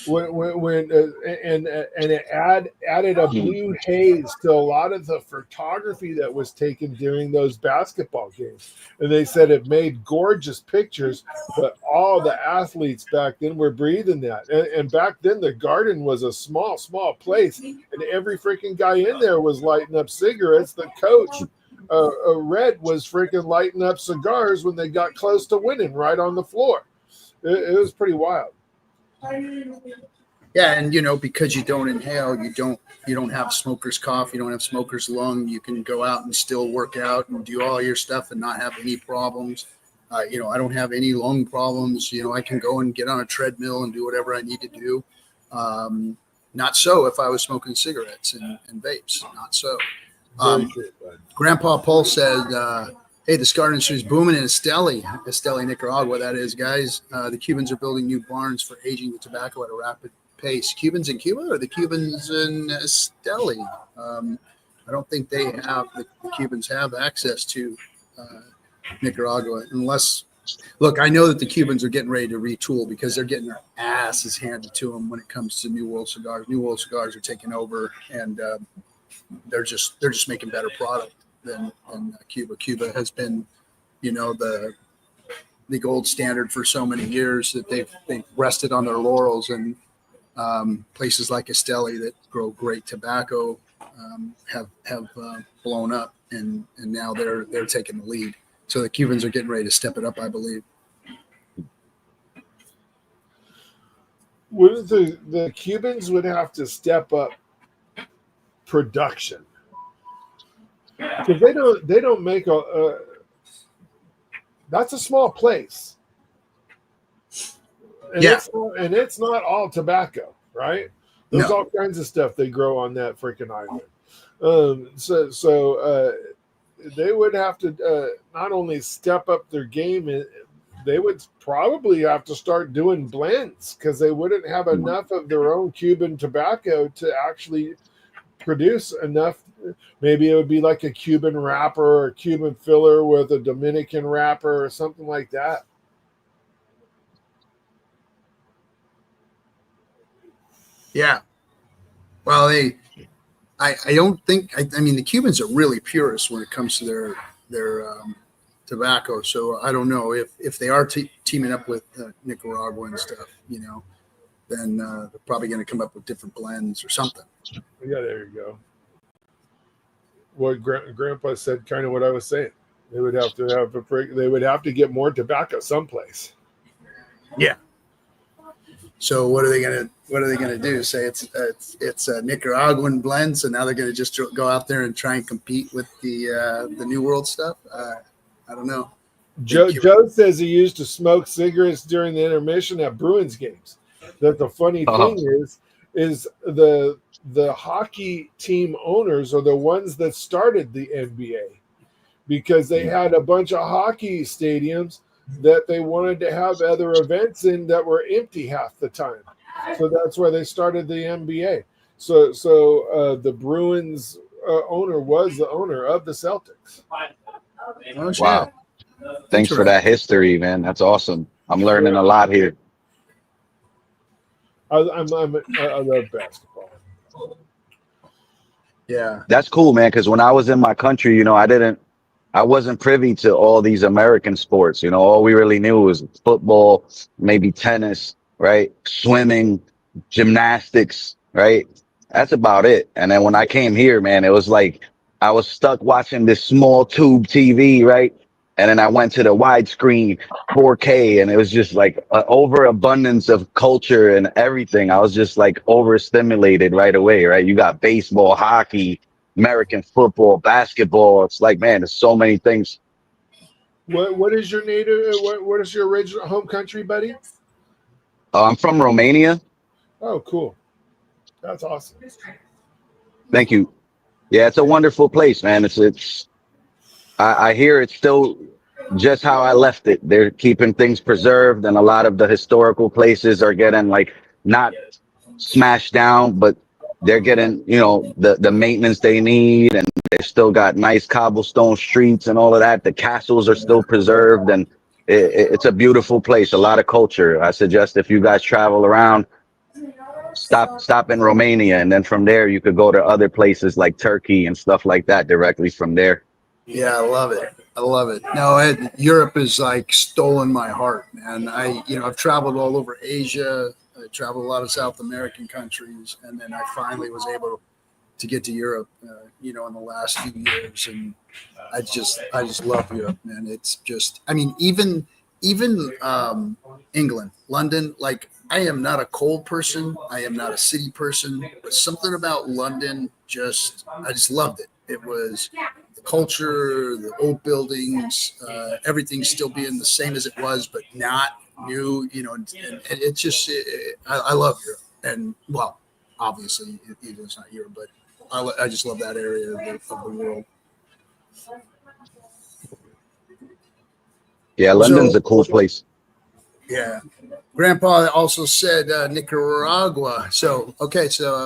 And it added a blue haze to a lot of the photography that was taken during those basketball games. And they said it made gorgeous pictures, but all the athletes back then were breathing that. And back then the Garden was a small place, and every freaking guy in there was lighting up cigarettes. The coach, Red, was freaking lighting up cigars when they got close to winning right on the floor. It was pretty wild. Yeah, and because you don't inhale, you don't have smoker's cough, you don't have smoker's lung. You can go out and still work out and do all your stuff and not have any problems. I don't have any lung problems. I can go and get on a treadmill and do whatever I need to do. Not so if I was smoking cigarettes and vapes. Not so. Grandpa Paul said, hey, the cigar industry is booming in Esteli, Nicaragua, that is, guys. The Cubans are building new barns for aging the tobacco at a rapid pace. Cubans in Cuba or the Cubans in Esteli? I don't think the Cubans have access to Nicaragua unless – look, I know that the Cubans are getting ready to retool because they're getting their asses handed to them when it comes to New World cigars. New World cigars are taking over, and they're just making better product than Cuba. Cuba has been, the gold standard for so many years that they've rested on their laurels, and places like Esteli that grow great tobacco have blown up, and now they're taking the lead. So the Cubans are getting ready to step it up, I believe. Would the Cubans would have to step up production? because they don't make a that's a small place, and Yeah. it's not all tobacco, right? There's No. all kinds of stuff they grow on that freaking island. They would have to not only step up their game, they would probably have to start doing blends because they wouldn't have enough of their own Cuban tobacco to actually produce enough. Maybe it would be like a Cuban wrapper or a Cuban filler with a Dominican wrapper or something like that. Yeah. Well, I don't think, I mean, the Cubans are really purists when it comes to their tobacco. So I don't know if they are teaming up with Nicaragua and stuff, then they're probably going to come up with different blends or something. Yeah, there you go. What Grandpa said, kind of what I was saying. They would have to get more tobacco someplace. Yeah. So what are they gonna do? Say it's a Nicaraguan blend, so now they're gonna just go out there and try and compete with the New World stuff? I don't know. Joe says he used to smoke cigarettes during the intermission at Bruins games. That the funny thing is the hockey team owners are the ones that started the NBA because they had a bunch of hockey stadiums that they wanted to have other events in that were empty half the time. So that's why they started the NBA. So the Bruins owner was the owner of the Celtics. Oh, shit. Wow. Thanks for that history, man. That's awesome. I'm learning a lot here. I love basketball. Yeah. That's cool, man. Because when I was in my country, I wasn't privy to all these American sports. All we really knew was football, maybe tennis, right? Swimming, gymnastics, right? That's about it. And then when I came here, man, it was like I was stuck watching this small tube TV, right? And then I went to the widescreen 4K, and it was just like an overabundance of culture and everything. I was just like overstimulated right away, right? You got baseball, hockey, American football, basketball. It's like, man, there's so many things. What is your native? What is your original home country, buddy? I'm from Romania. Oh, cool. That's awesome. Thank you. Yeah, it's a wonderful place, man. I hear it's still just how I left it. They're keeping things preserved, and a lot of the historical places are getting like not smashed down, but they're getting, the maintenance they need, and they still got nice cobblestone streets and all of that. The castles are still preserved, and it's a beautiful place. A lot of culture. I suggest if you guys travel around, stop in Romania, and then from there you could go to other places like Turkey and stuff like that directly from there. Yeah, I love it. I love it. No, Europe is like stolen my heart, man. I've traveled all over Asia. I traveled a lot of South American countries, and then I finally was able to get to Europe, in the last few years, and I just love Europe, man. It's just, I mean, even England, London. Like, I am not a cold person. I am not a city person, but something about London I just loved it. It was the culture, the old buildings, everything still being the same as it was, but not new, and it's just, I love Europe. And, well, obviously it's not Europe, but I just love that area of the world. Yeah, London's a cool place. Yeah. Grandpa also said Nicaragua. So, okay, so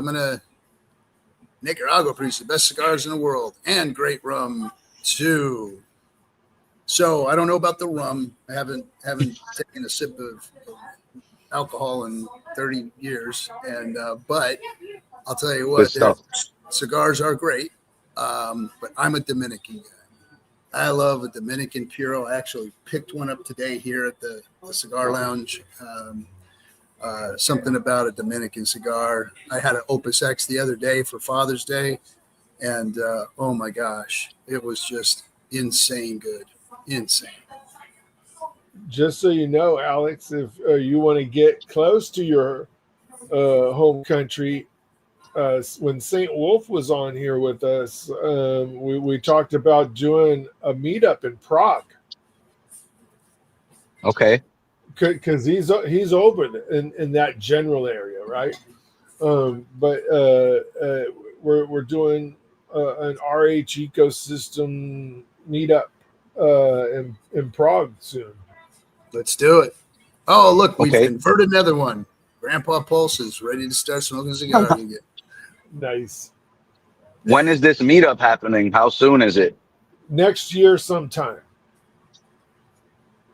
Nicaragua produces the best cigars in the world and great rum too. So I don't know about the rum. I haven't taken a sip of alcohol in 30 years, and but I'll tell you what, cigars are great. But I'm a Dominican guy. I love a Dominican Puro. I actually picked one up today here at the Cigar Lounge. Something about a Dominican cigar. I had an Opus X the other day for Father's Day, and oh my gosh, it was just insane good. Insane. Just so you know, Alex, if you want to get close to your home country, when Saint Wolf was on here with us, we talked about doing a meetup in Prague Okay. because he's over in that general area, right? But we're doing an RH ecosystem meetup in Prague soon. Let's do it. Oh, look, we've Okay. converted another one. Grandpa Pulse is ready to start smoking cigars again. Nice. When is this meetup happening? How soon is it? Next year sometime.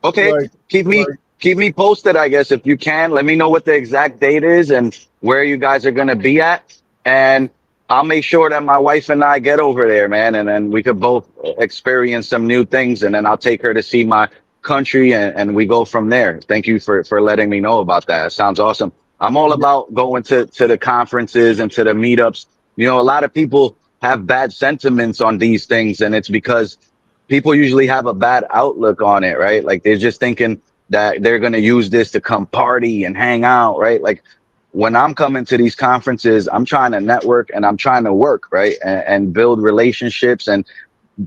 Okay. Like, Keep me posted, I guess, if you can. Let me know what the exact date is and where you guys are gonna be at. And I'll make sure that my wife and I get over there, man. And then we could both experience some new things. And then I'll take her to see my country and we go from there. Thank you for letting me know about that. It sounds awesome. I'm all about going to the conferences and to the meetups. You know, a lot of people have bad sentiments on these things, and it's because people usually have a bad outlook on it, right? Like they're just thinking that they're going to use this to come party and hang out, right? Like when I'm coming to these conferences, I'm trying to network and I'm trying to work, right? And build relationships and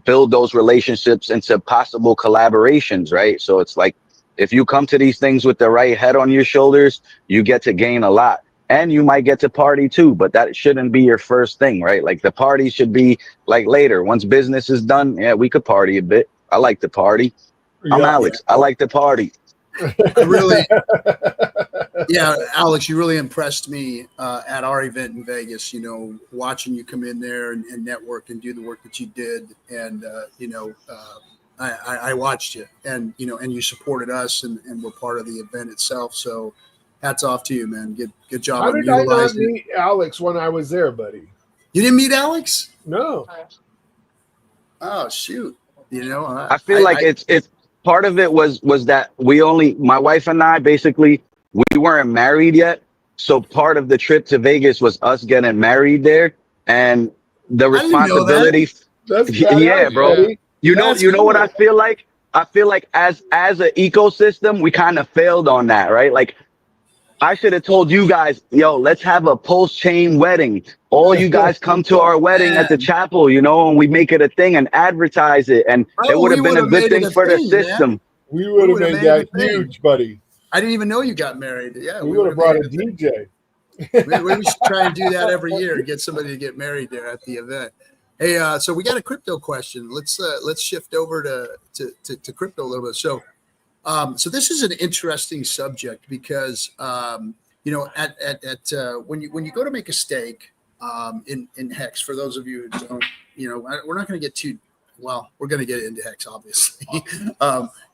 build those relationships into possible collaborations, right? So it's like if you come to these things with the right head on your shoulders, you get to gain a lot. And you might get to party too, but that shouldn't be your first thing, right? Like the party should be like later. Once business is done, yeah, we could party a bit. I like to party. I'm yeah. Alex. I like to party. Really, yeah, Alex, you really impressed me at our event in Vegas. You know, watching you come in there and network and do the work that you did, and I watched you, and and you supported us, and were part of the event itself. So, hats off to you, man. Good job How on did I not utilizing. meet Alex when I was there, buddy? You didn't meet Alex? No. Oh shoot! I feel like it's part of it was that my wife and I basically we weren't married yet. So part of the trip to Vegas was us getting married there and the I didn't know that. responsibility. That's Yeah, badass, bro. buddy. That's You know what cool. I feel like? I feel like as an ecosystem, we kind of failed on that, right? Like I should have told you guys, yo, let's have a pulse chain wedding. All you guys come to our wedding at the Man, chapel, and we make it a thing and advertise it. And it bro, would we have been would a have good made it thing a for the thing, man. system. We We would have would have made made it that a thing. huge, buddy. I didn't even know you got married. Yeah, We would have made brought a it thing. DJ. Maybe we should try and do that every year. Get somebody to get married there at the event. Hey, so we got a crypto question. Let's shift over to crypto a little bit. So this is an interesting subject because when you go to make a stake in hex, for those of you who don't, we're not going to get too well. We're going to get into hex, obviously.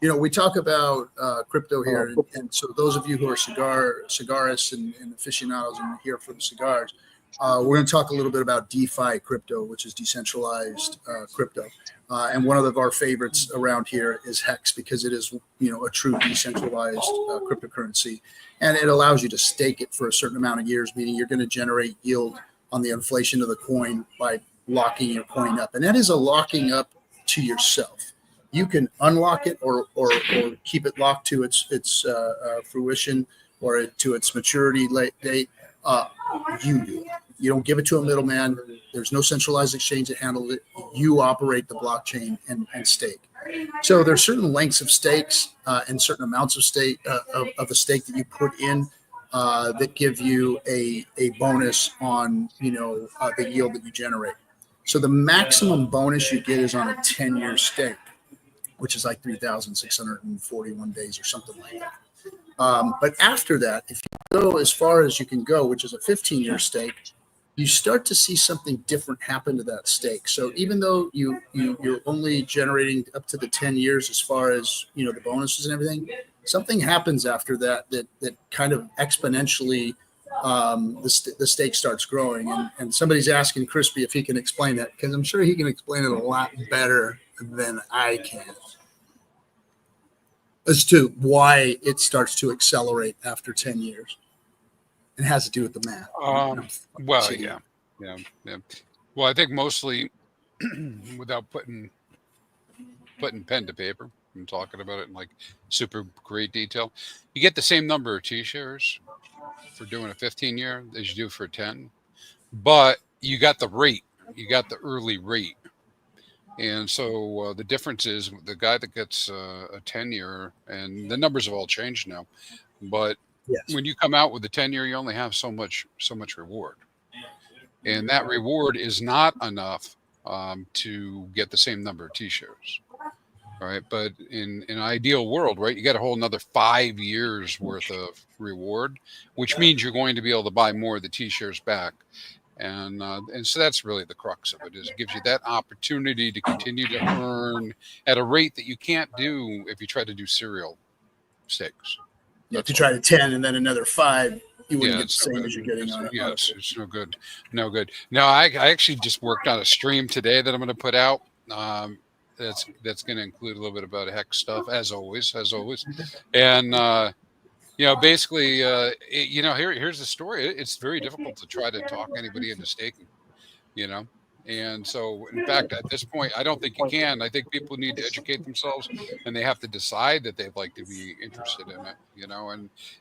We talk about crypto here, and so those of you who are cigarists and aficionados and here for the cigars, we're going to talk a little bit about DeFi crypto, which is decentralized crypto. And one of our favorites around here is Hex because it is, a true decentralized cryptocurrency, and it allows you to stake it for a certain amount of years, meaning you're going to generate yield on the inflation of the coin by locking your coin up, and that is a locking up to yourself. You can unlock it or keep it locked to its fruition or to its maturity date. You do it. You don't give it to a middleman. There's no centralized exchange that handles it. You operate the blockchain and stake. So there's certain lengths of stakes and certain amounts of stake of the stake that you put in that give you a bonus on the yield that you generate. So the maximum bonus you get is on a 10-year stake, which is like 3,641 days or something like that. But after that, if you go as far as you can go, which is a 15-year stake, you start to see something different happen to that stake. So even though you're only generating up to the 10 years as far as the bonuses and everything, something happens after that kind of exponentially the stake starts growing. And somebody's asking Crispy if he can explain that, because I'm sure he can explain it a lot better than I can as to why it starts to accelerate after 10 years. It has to do with the math. Well, yeah. Well, I think mostly without putting pen to paper and talking about it in like super great detail, you get the same number of T-shares for doing a 15-year as you do for 10. but you got the rate, you got the early rate. And so the difference is the guy that gets a 10-year, and the numbers have all changed now, but Yes. when you come out with a 10-year, you only have so much reward. And that reward is not enough to get the same number of T-shares. Right. But in an ideal world, right, you got a whole another 5 years worth of reward, which means you're going to be able to buy more of the T-shares back. And so that's really the crux of it, is it gives you that opportunity to continue to earn at a rate that you can't do if you try to do serial stakes. If you try to 10 and then another 5, you wouldn't get the it's no same good. as you're getting on it. It's no good. No good. No, I actually just worked on a stream today that I'm going to put out. That's going to include a little bit about hex stuff, as always. And basically, here's the story. It's very difficult to try to talk anybody into staking, and so, in fact, at this point, I don't think you can. I think people need to educate themselves, and they have to decide that they'd like to be interested in it,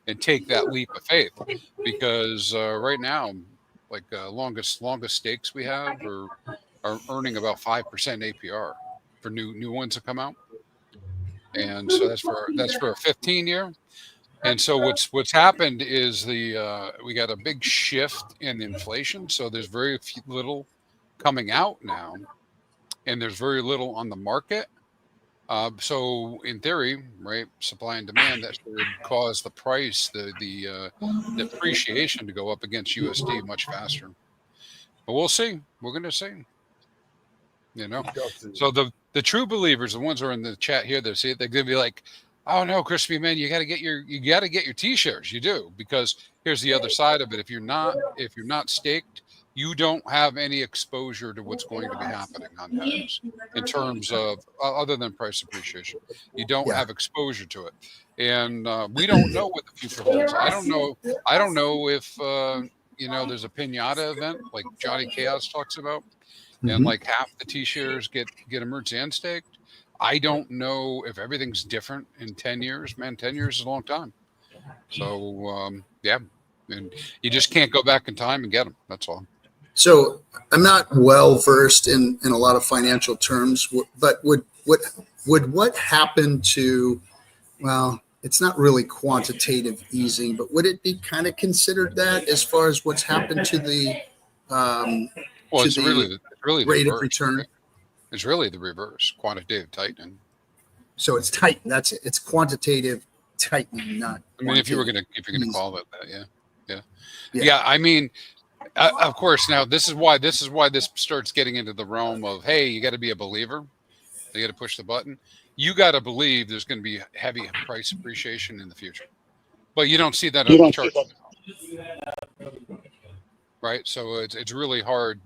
and take that leap of faith, because right now, like longest stakes we have are earning about 5% APR for new ones that come out, and so that's for a 15-year. And so what's happened is we got a big shift in inflation, so there's very little coming out now, and there's very little on the market. So in theory, right, supply and demand, that should cause the price, the appreciation to go up against USD much faster. But we'll see. We're going to see. So the true believers, the ones who are in the chat here, they're going to be like, "Oh no, Crispy man, you got to get your T-shares." You do, because here's the other side of it. If you're not staked, you don't have any exposure to what's going to be happening on hex in terms of other than price appreciation. You don't have exposure to it, and we don't know what the future holds. I don't know if there's a pinata event like Johnny Chaos talks about, and like half the T-shares get emerged and staked. I don't know if everything's different in 10 years. Man, 10 years is a long time. So, and you just can't go back in time and get them. That's all. So I'm not well versed in a lot of financial terms, but would what happen to, well, it's not really quantitative easing, but would it be kind of considered that as far as what's happened to the it's really rate the of return? Right? It's really the reverse, quantitative tightening. So it's tight. It's quantitative tightening, not. I mean, if you're gonna call it that, yeah. I mean, of course. Now this is why this starts getting into the realm of, hey, you got to be a believer. You got to push the button. You got to believe there's going to be heavy price appreciation in the future, but you don't see that on the chart, right? So it's really hard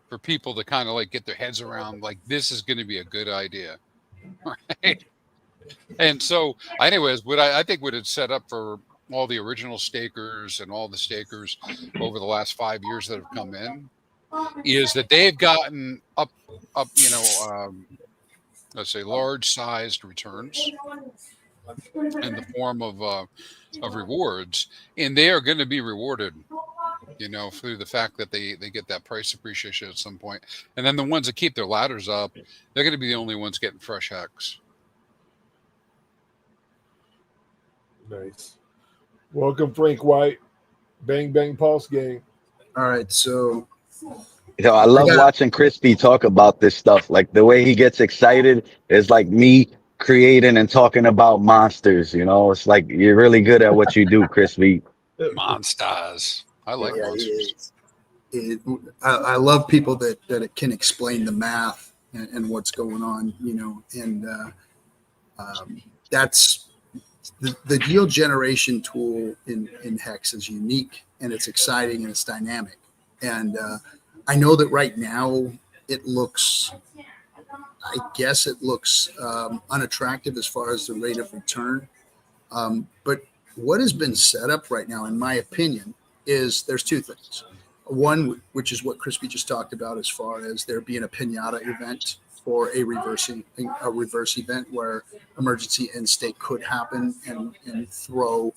for people to kind of like get their heads around, like, this is going to be a good idea, right? And so, anyways, I think what it's set up for all the original stakers and all the stakers over the last 5 years that have come in is that they've gotten up, let's say, large-sized returns in the form of rewards, and they are going to be rewarded, through the fact that they get that price appreciation at some point. And then the ones that keep their ladders up, they're going to be the only ones getting fresh hex. Nice. Welcome, Frank White. Bang Bang Pulse Gang. All right, so I love watching Crispy talk about this stuff. Like, the way he gets excited is like me creating and talking about monsters. It's like you're really good at what you do, Crispy. Monsters. I like monsters. I love people that can explain the math and what's going on, and that's the deal generation tool in Hex is unique, and it's exciting, and it's dynamic. And I know that right now it looks unattractive as far as the rate of return. But what has been set up right now, in my opinion, is there's two things. One, which is what Crispy just talked about, as far as there being a pinata event or a reverse event where emergency end state could happen and throw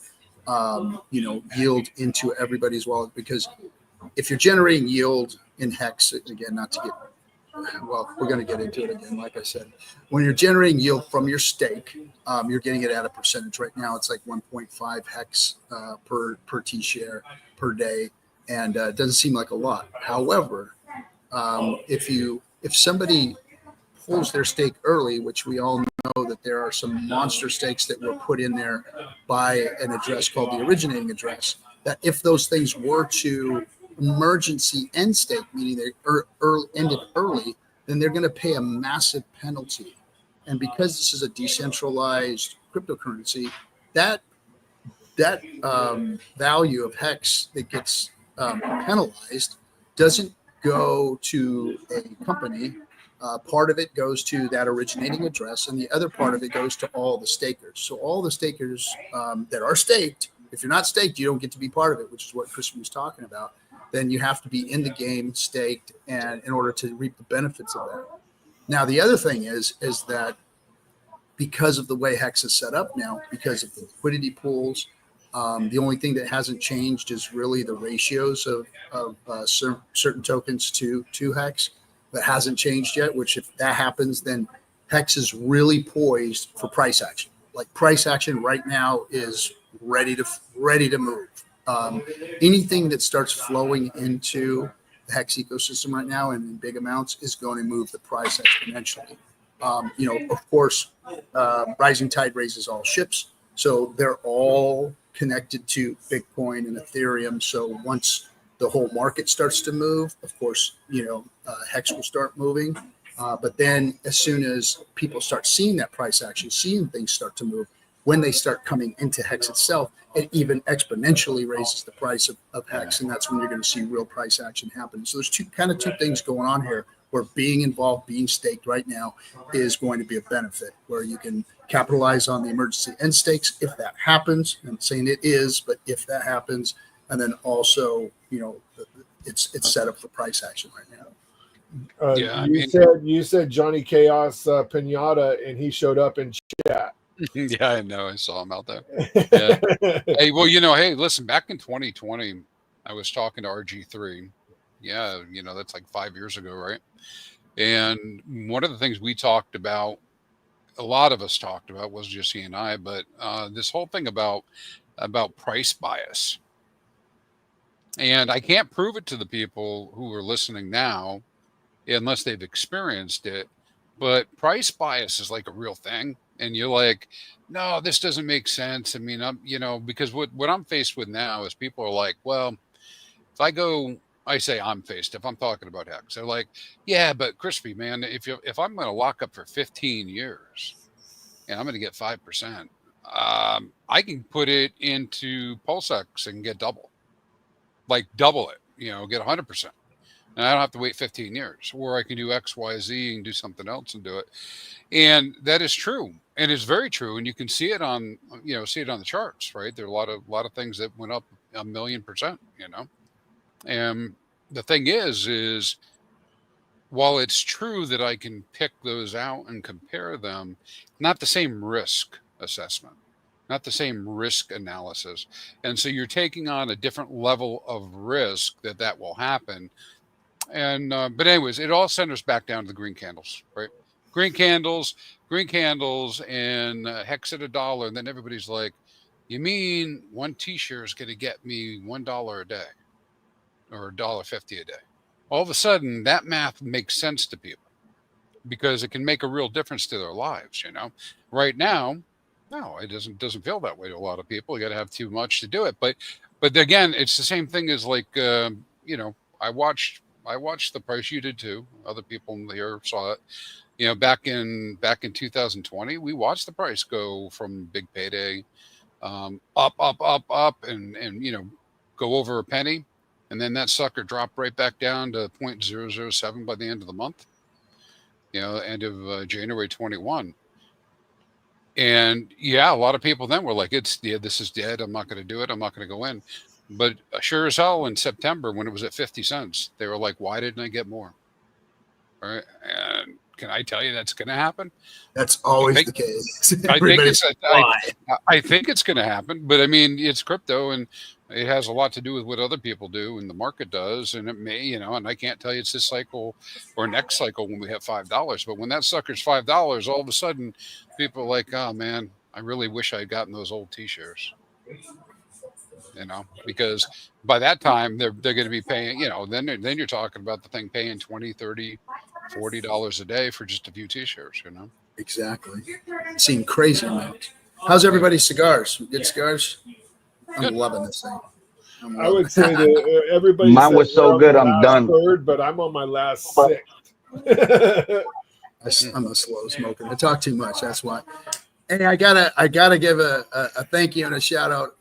yield into everybody's wallet, because if you're generating yield in hex, again, not to get, well, we're going to get into it again. Like I said, when you're generating yield from your stake, you're getting it at a percentage. Right now, it's like 1.5 hex per T share per day, and it doesn't seem like a lot. However, if somebody pulls their stake early, which we all know that there are some monster stakes that were put in there by an address called the originating address, that if those things were to emergency end stake, meaning they ended early, then they're going to pay a massive penalty. And because this is a decentralized cryptocurrency, that value of hex that gets penalized doesn't go to a company. Part of it goes to that originating address, and the other part of it goes to all the stakers. So all the stakers that are staked, if you're not staked, you don't get to be part of it, which is what Chris was talking about. Then you have to be in the game, staked, and in order to reap the benefits of that. Now, the other thing is that because of the way Hex is set up now, because of the liquidity pools, the only thing that hasn't changed is really the ratios of certain tokens to Hex. That hasn't changed yet, which if that happens, then Hex is really poised for price action. Like price action right now is ready to move. Anything that starts flowing into the Hex ecosystem right now and in big amounts is going to move the price exponentially. Of course, rising tide raises all ships. So they're all connected to Bitcoin and Ethereum. So once the whole market starts to move, of course, Hex will start moving. But then as soon as people start seeing that price action, seeing things start to move, when they start coming into Hex itself, it even exponentially raises the price of Hex. And that's when you're going to see real price action happen. So there's two things going on here, where being involved, being staked right now is going to be a benefit, where you can capitalize on the emergency end stakes if that happens. I'm saying it is, but if that happens, and then also, it's set up for price action right now. You said Johnny Chaos Pinata, and he showed up in chat. Yeah, I know. I saw him out there. Yeah. Hey, well, hey, listen, back in 2020, I was talking to RG3. Yeah, that's like 5 years ago, right? And one of the things we talked about, a lot of us talked about, wasn't just he and I, but this whole thing about price bias. And I can't prove it to the people who are listening now unless they've experienced it. But price bias is like a real thing. And you're like, no, this doesn't make sense. I mean, because what I'm faced with now is people are like, well, I say I'm faced, if I'm talking about Hex, they're like, yeah, but Crispy, man, if I'm going to lock up for 15 years and I'm going to get 5%, I can put it into PulseX and get double it, get 100%. And I don't have to wait 15 years, or I can do X, Y, Z and do something else and do it. And that is true. And it's very true. And you can see it on the charts, right? There are a lot of things that went up 1,000,000%, And the thing is while it's true that I can pick those out and compare them, not the same risk assessment, not the same risk analysis. And so you're taking on a different level of risk that will happen. And but anyways, it all centers back down to the green candles, right? Green candles, and Hex at $1. And then everybody's like, you mean one T-shirt is going to get me $1 a day or $1.50 a day? All of a sudden, that math makes sense to people because it can make a real difference to their lives. Right now, no, it doesn't feel that way to a lot of people. You got to have too much to do it. But again, it's the same thing as like, I watched the price. You did too. Other people here saw it. Back in 2020, we watched the price go from big payday up, and go over a penny, and then that sucker dropped right back down to 0.007 by the end of the month. End of January 21. And yeah, a lot of people then were like, this is dead. I'm not going to do it. I'm not going to go in. But sure as hell in September, when it was at 50 cents, they were like, why didn't I get more? All right. And can I tell you that's going to happen? That's always the case. I think it's going to happen, but I mean, it's crypto, and It has a lot to do with what other people do and the market does, and it may, and I can't tell you it's this cycle or next cycle when we have $5, but when that sucker's $5, all of a sudden people are like, oh man, I really wish I had gotten those old T-shares, because by that time they're going to be paying, then you're talking about the thing paying 20, 30, $40 a day for just a few T-shirts. Exactly. Seeing crazy amounts. How's everybody's cigars? Good cigars? I'm Good. loving this thing. I would say that everybody Mine says was so they're on good, their I'm last done. third, but I'm on my last sixth. I'm a slow smoker. I talk too much. That's why. Hey, I gotta give a thank you and a shout out.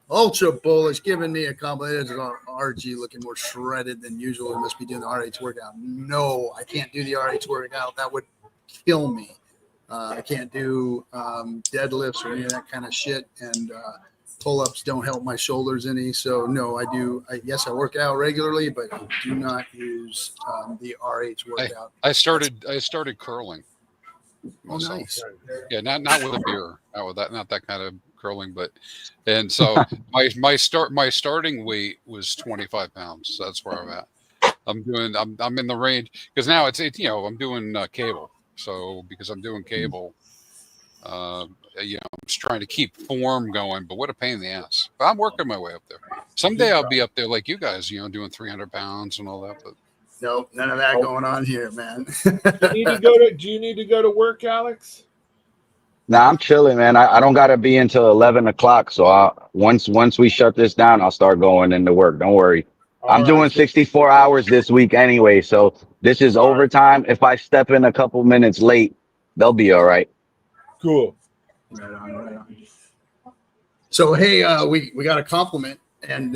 Ultra Bullish giving me a compliment. It's on RG looking more shredded than usual. He must be doing the RH workout. No, I can't do the RH workout. That would kill me. I can't do deadlifts or any of that kind of shit. And pull-ups don't help my shoulders any. So no, yes, I work out regularly, but I do not use the RH workout. I started curling Oh, myself. nice. Yeah, not with a beer, not that kind of curling, and so my starting weight was 25 pounds. So that's where I'm at. I'm in the range because now it's I'm doing cable. So because I'm doing cable, I'm just trying to keep form going. But what a pain in the ass! But I'm working my way up there. Someday I'll be up there like you guys, doing 300 pounds and all that. But Nope, none of that going on here, man. Do you need to go to work, Alex? Nah, I'm chilling, man. I don't gotta be until 11 o'clock. So once we shut this down, I'll start going into work. Don't worry. I'm All doing right. 64 hours this week anyway, so this is All right. overtime. If I step in a couple minutes late, they'll be all right. Cool. Right on, right on. So hey, we got a compliment, and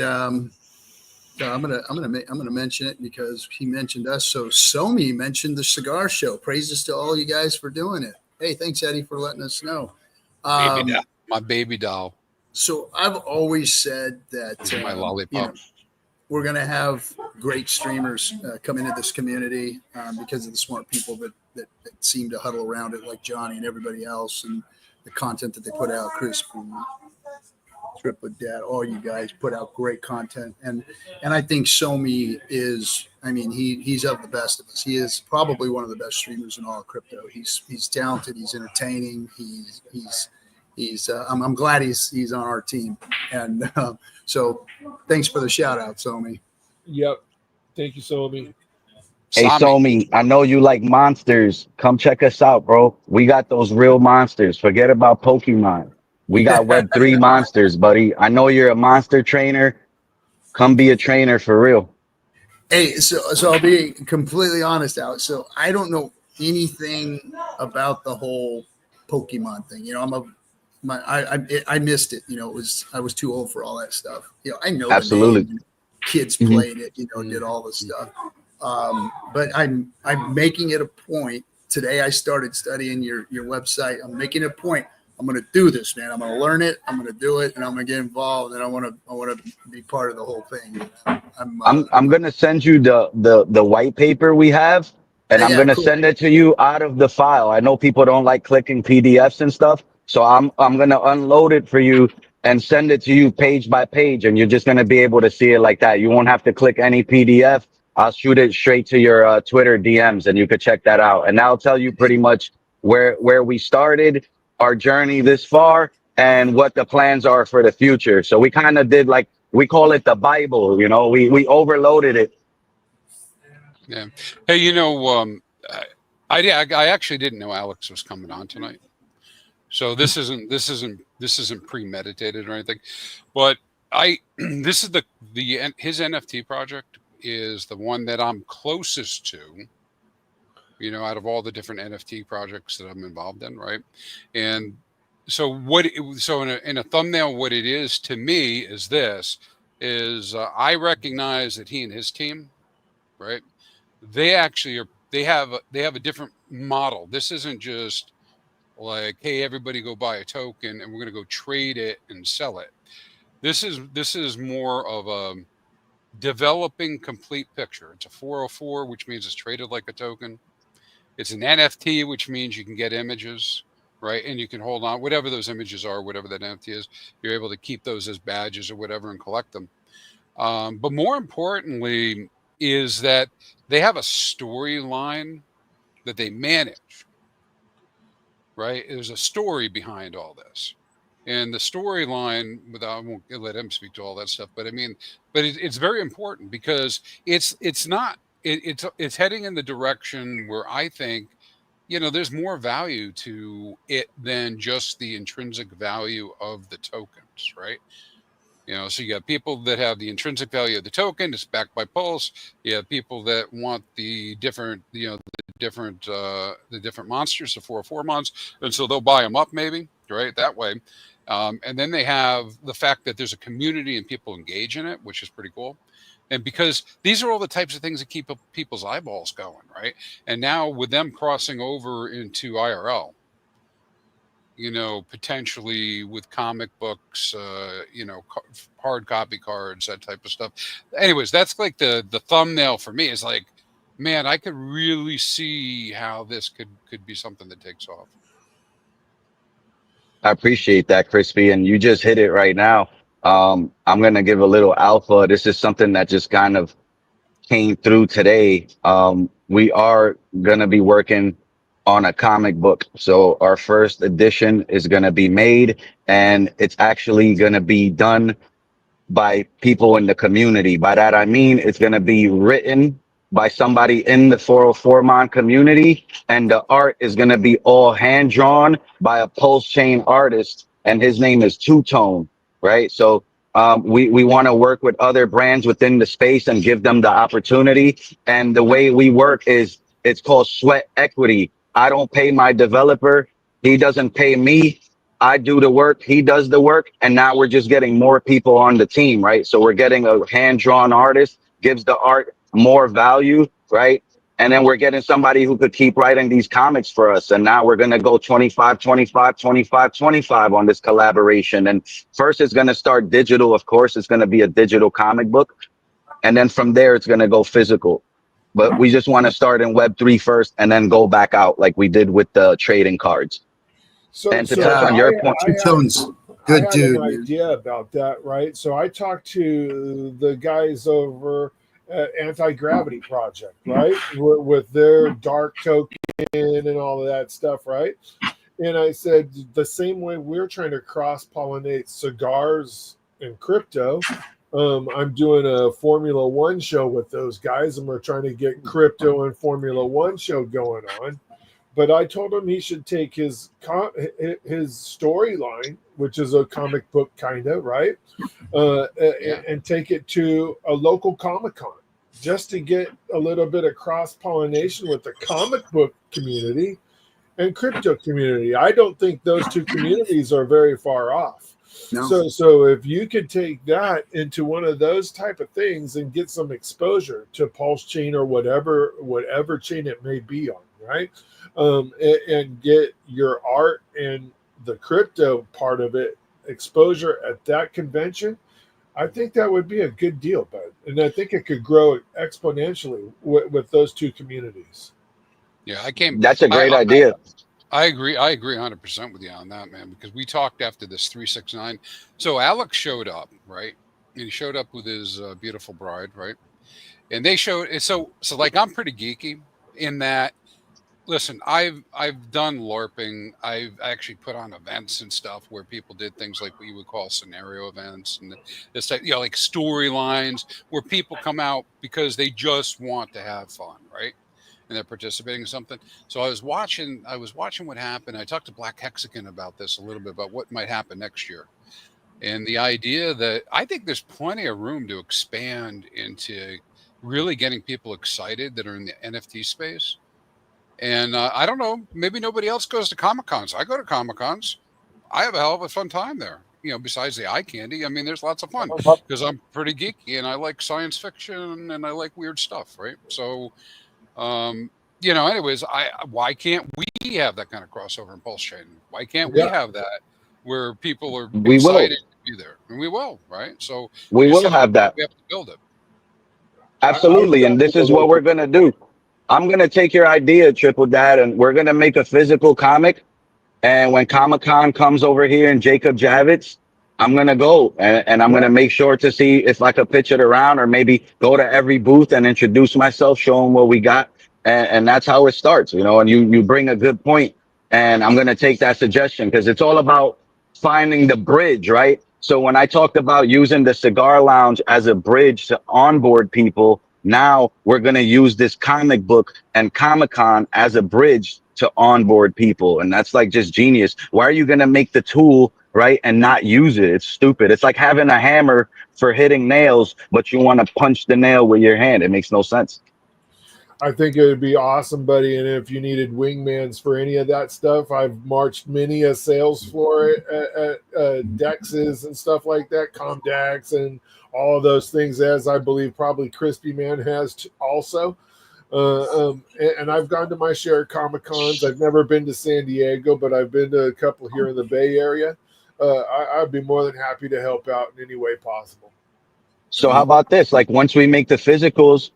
so I'm gonna mention it because he mentioned us. So Somi mentioned the cigar show. Praises to all you guys for doing it. Hey, thanks Eddie for letting us know. my baby doll, So I've always said that my lollipop. we're going to have great streamers come into this community because of the smart people that seem to huddle around it, like Johnny and everybody else, and the content that they put out. Chris, Triplet Dad, all you guys put out great content, and I think Somi is. I mean, he's of the best of us. He is probably one of the best streamers in all of crypto. He's talented. He's entertaining. I'm glad he's on our team, and so thanks for the shout out, Somi. Yep. Thank you, Somi. Hey, Somi, I know you like monsters. Come check us out, bro. We got those real monsters. Forget about Pokemon. We got Web3 monsters, buddy. I know you're a monster trainer. Come be a trainer for real. Hey, so I'll be completely honest, Alex. So I don't know anything about the whole Pokemon thing. I missed it. I was too old for all that stuff. I know Absolutely. the name. Kids played it. Did all the stuff. But I'm making it a point. Today I started studying your website. I'm making it a point. I'm going to do this, man. I'm going to learn it. I'm going to do it, and I'm going to get involved. And I want to be part of the whole thing. I'm going to send you the white paper we have, and I'm going to send it to you out of the file. I know people don't like clicking PDFs and stuff, so I'm going to unload it for you and send it to you page by page, and you're just going to be able to see it like that. You won't have to click any PDF. I'll shoot it straight to your Twitter DMs, and you could check that out. And that'll tell you pretty much where we started, our journey this far, and what the plans are for the future. So we kind of did, like, we call it the Bible, we overloaded it. Yeah. Hey, I actually didn't know Alex was coming on tonight. So this isn't premeditated or anything, but this is his NFT project is the one that I'm closest to, out of all the different NFT projects that I'm involved in. Right. And so in a thumbnail, what it is to me is I recognize that he and his team, right. They have a different model. This isn't just like, hey, everybody go buy a token and we're going to go trade it and sell it. This is more of a developing complete picture. It's a 404, which means it's traded like a token. It's an NFT, which means you can get images. right? And you can hold on whatever those images are, whatever that NFT is. You're able to keep those as badges or whatever and collect them. But more importantly, is that they have a storyline that they manage, right? There's a story behind all this. And the storyline, without I won't let him speak to all that stuff, but I mean, but it's very important because it's not it's heading in the direction where I think there's more value to it than just the intrinsic value of the tokens, right? So you have people that have the intrinsic value of the token, it's backed by Pulse. You have people that want the different, the different monsters, the 404 monsters, and so they'll buy them up maybe, right? That way. And then they have the fact that there's a community and people engage in it, which is pretty cool. And because these are all the types of things that keep people's eyeballs going, right? And now with them crossing over into IRL, potentially with comic books, hard copy cards, that type of stuff. Anyways, that's like the thumbnail for me is like, man, I could really see how this could be something that takes off. I appreciate that, Crispy. And you just hit it right now. I'm going to give a little alpha. This is something that just kind of came through today. We are going to be working on a comic book. So our first edition is going to be made, and it's actually going to be done by people in the community. By that, I mean, it's going to be written by somebody in the 404 Mon community, and the art is going to be all hand drawn by a pulse chain artist, and his name is Two Tone, right? So we want to work with other brands within the space and give them the opportunity. And the way we work is it's called sweat equity. I don't pay my developer. He doesn't pay me. I do the work. He does the work. And now we're just getting more people on the team, right? So we're getting a hand-drawn artist, gives the art more value, right? And then we're getting somebody who could keep writing these comics for us. And now we're going to go 25, 25, 25, 25 on this collaboration. And first it's going to start digital. Of course, it's going to be a digital comic book. And then from there, it's going to go physical. But we just want to start in Web3 first and then go back out like we did with the trading cards. So, And to touch on your point, Two Tones, good I had dude. an idea about that, right? So I talked to the guys over at Anti-Gravity Project, right, with their dark token and all of that stuff, right? And I said the same way we're trying to cross-pollinate cigars and crypto. I'm doing a Formula One show with those guys, and we're trying to get crypto and Formula One show going on. But I told him he should take his storyline, which is a comic book kind of, right, and take it to a local Comic-Con just to get a little bit of cross-pollination with the comic book community and crypto community. I don't think those two communities are very far off. No. So if you could take that into one of those type of things and get some exposure to Pulse Chain or whatever chain it may be on, right? And get your art and the crypto part of it exposure at that convention, I think that would be a good deal, bud. And I think it could grow exponentially with those two communities. Yeah, That's a great idea. I agree 100% with you on that, man, because we talked after this 369. So Alex showed up, right? And he showed up with his beautiful bride, right? And they showed so like I'm pretty geeky in that. Listen, I've done LARPing. I've actually put on events and stuff where people did things like what you would call scenario events and this type, like storylines where people come out because they just want to have fun, right? And they're participating in something. So I was watching what happened. I talked to Black Hexagon about this a little bit about what might happen next year. And the idea that I think there's plenty of room to expand into really getting people excited that are in the NFT space. And I don't know, maybe nobody else goes to Comic-Cons. I go to Comic-Cons. I have a hell of a fun time there. Besides the eye candy, I mean, there's lots of fun because I'm pretty geeky and I like science fiction and I like weird stuff, right? So, anyways, why can't we have that kind of crossover in Pulse Chain? Why can't we have that where people are excited to be there? And we will, right? So we will have that. We have to build it. Absolutely. And this is what we're going to do. I'm going to take your idea, Triple Dad, and we're going to make a physical comic. And when Comic-Con comes over here in Jacob Javits, I'm going to go and I'm going to make sure to see if I could pitch it around, or maybe go to every booth and introduce myself, show them what we got. And that's how it starts, you know, and you bring a good point, and I'm going to take that suggestion, because it's all about finding the bridge, right? So when I talked about using the cigar lounge as a bridge to onboard people, now we're going to use this comic book and Comic-Con as a bridge to onboard people. And that's like just genius. Why are you going to make the tool, right, and not use it? It's stupid. It's like having a hammer for hitting nails, but you want to punch the nail with your hand. It makes no sense. I think it would be awesome, buddy. And if you needed wingmans for any of that stuff, I've marched many a sales floor at Dex's and stuff like that, Comdex and all of those things, as I believe probably Crispy Man has also. And I've gone to my share of Comic-Cons. I've never been to San Diego, but I've been to a couple here in the Bay Area. I'd be more than happy to help out in any way possible. So how about this? Like, once we make the physicals,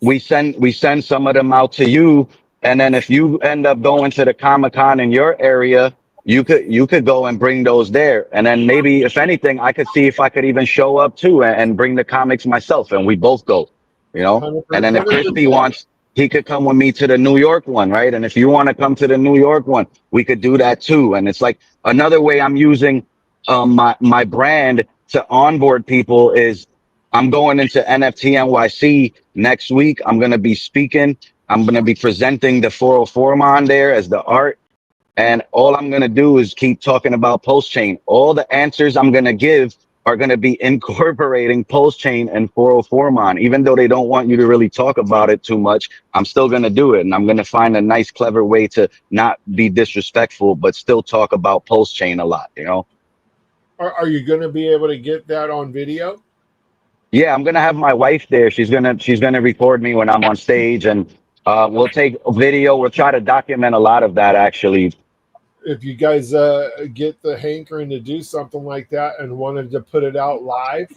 we send some of them out to you, and then if you end up going to the Comic-Con in your area, you could go and bring those there, and then maybe, if anything, I could see if I could even show up too and bring the comics myself, and we both go, you know. And then if Crispy wants, he could come with me to the New York one, right? And if you want to come to the New York one, we could do that too. And it's like another way I'm using my brand to onboard people is, I'm going into NFT NYC next week. I'm going to be speaking. I'm going to be presenting the 404 Mon there as the art. And all I'm going to do is keep talking about post-chain. All the answers I'm going to give are going to be incorporating post-chain and 404 Mon. Even though they don't want you to really talk about it too much, I'm still going to do it. And I'm going to find a nice, clever way to not be disrespectful, but still talk about post-chain a lot, you know? Are you going to be able to get that on video? Yeah, I'm gonna have my wife there. She's gonna record me when I'm on stage, and we'll take a video. We'll try to document a lot of that, actually. If you guys get the hankering to do something like that and wanted to put it out live,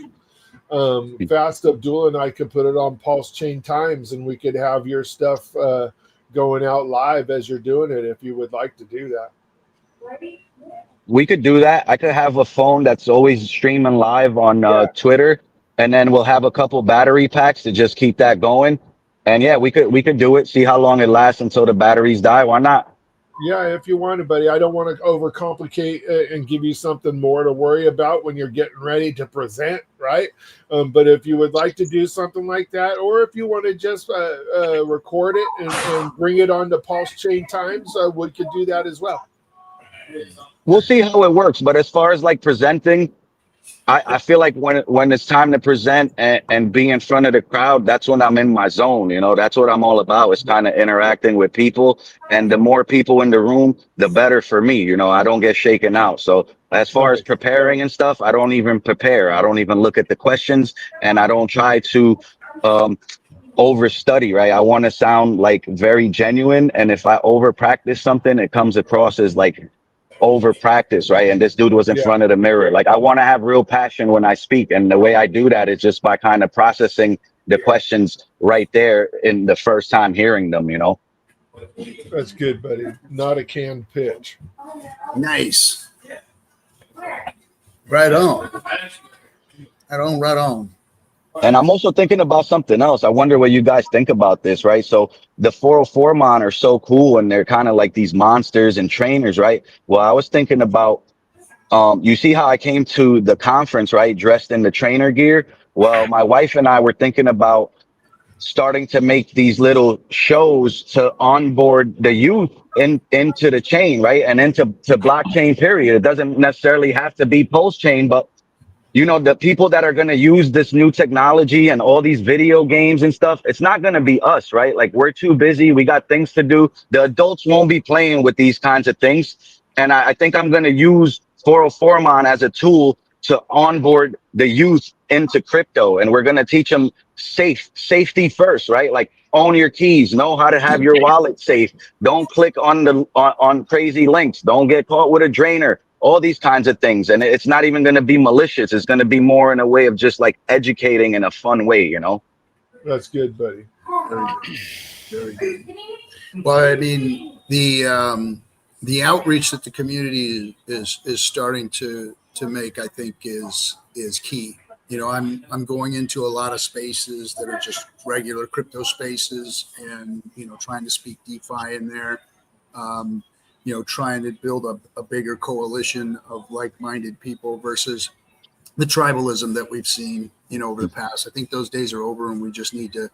Fast Abdul and I could put it on Pulse Chain Times, and we could have your stuff going out live as you're doing it, if you would like to do that. We could do that. I could have a phone that's always streaming live on Twitter. And then we'll have a couple battery packs to just keep that going. And yeah, we could do it, see how long it lasts until the batteries die. Why not? Yeah, if you want it, buddy. I don't want to overcomplicate and give you something more to worry about when you're getting ready to present, right? But if you would like to do something like that, or if you want to just record it and bring it on to Pulse Chain Times, we could do that as well. We'll see how it works. But as far as like presenting, I feel like when it's time to present and be in front of the crowd, that's when I'm in my zone. You know, that's what I'm all about. It's kind of interacting with people, and the more people in the room, the better for me. You know, I don't get shaken out. So as far as preparing and stuff, I don't even prepare. I don't even look at the questions, and I don't try to overstudy, right? I want to sound like very genuine. And if I over practice something, it comes across as like over practice, right? And this dude was in front of the mirror. Like, I want to have real passion when I speak, and the way I do that is just by kind of processing the questions right there in the first time hearing them, you know. That's good, buddy. Not a canned pitch. Nice. Right on. Right on. And I'm also thinking about something else. I wonder what you guys think about this, right? So the 404 Mon are so cool, and they're kind of like these monsters and trainers, right? Well, I was thinking about, you see how I came to the conference, right, dressed in the trainer gear? Well, my wife and I were thinking about starting to make these little shows to onboard the youth into the chain, right? And into blockchain, period. It doesn't necessarily have to be post chain, but you know, the people that are going to use this new technology and all these video games and stuff, it's not going to be us, right? Like, we're too busy. We got things to do. The adults won't be playing with these kinds of things. And I think I'm going to use 404 Mon as a tool to onboard the youth into crypto. And we're going to teach them safety first, right? Like, own your keys, know how to have your wallet safe. Don't click on crazy links. Don't get caught with a drainer. All these kinds of things. And it's not even going to be malicious. It's going to be more in a way of just like educating in a fun way, you know? That's good, buddy. Very good. Very good. Well, I mean, the the outreach that the community is starting to make, I think, is key. You know, I'm going into a lot of spaces that are just regular crypto spaces, and you know, trying to speak DeFi in there. You know, trying to build a bigger coalition of like-minded people versus the tribalism that we've seen, you know, over the past. I think those days are over, and we just need to,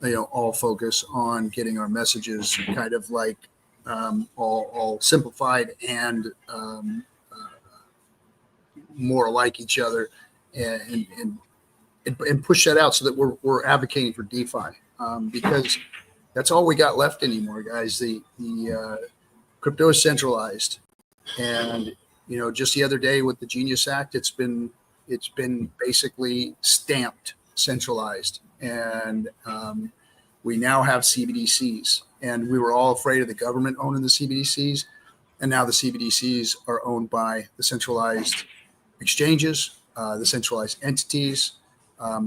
you know, all focus on getting our messages kind of like all simplified and more like each other, and push that out so that we're advocating for DeFi, because that's all we got left anymore, guys. The crypto is centralized, and you know, just the other day with the Genius Act, it's been basically stamped centralized, and we now have CBDCs, and we were all afraid of the government owning the CBDCs, and now the CBDCs are owned by the centralized exchanges, the centralized entities.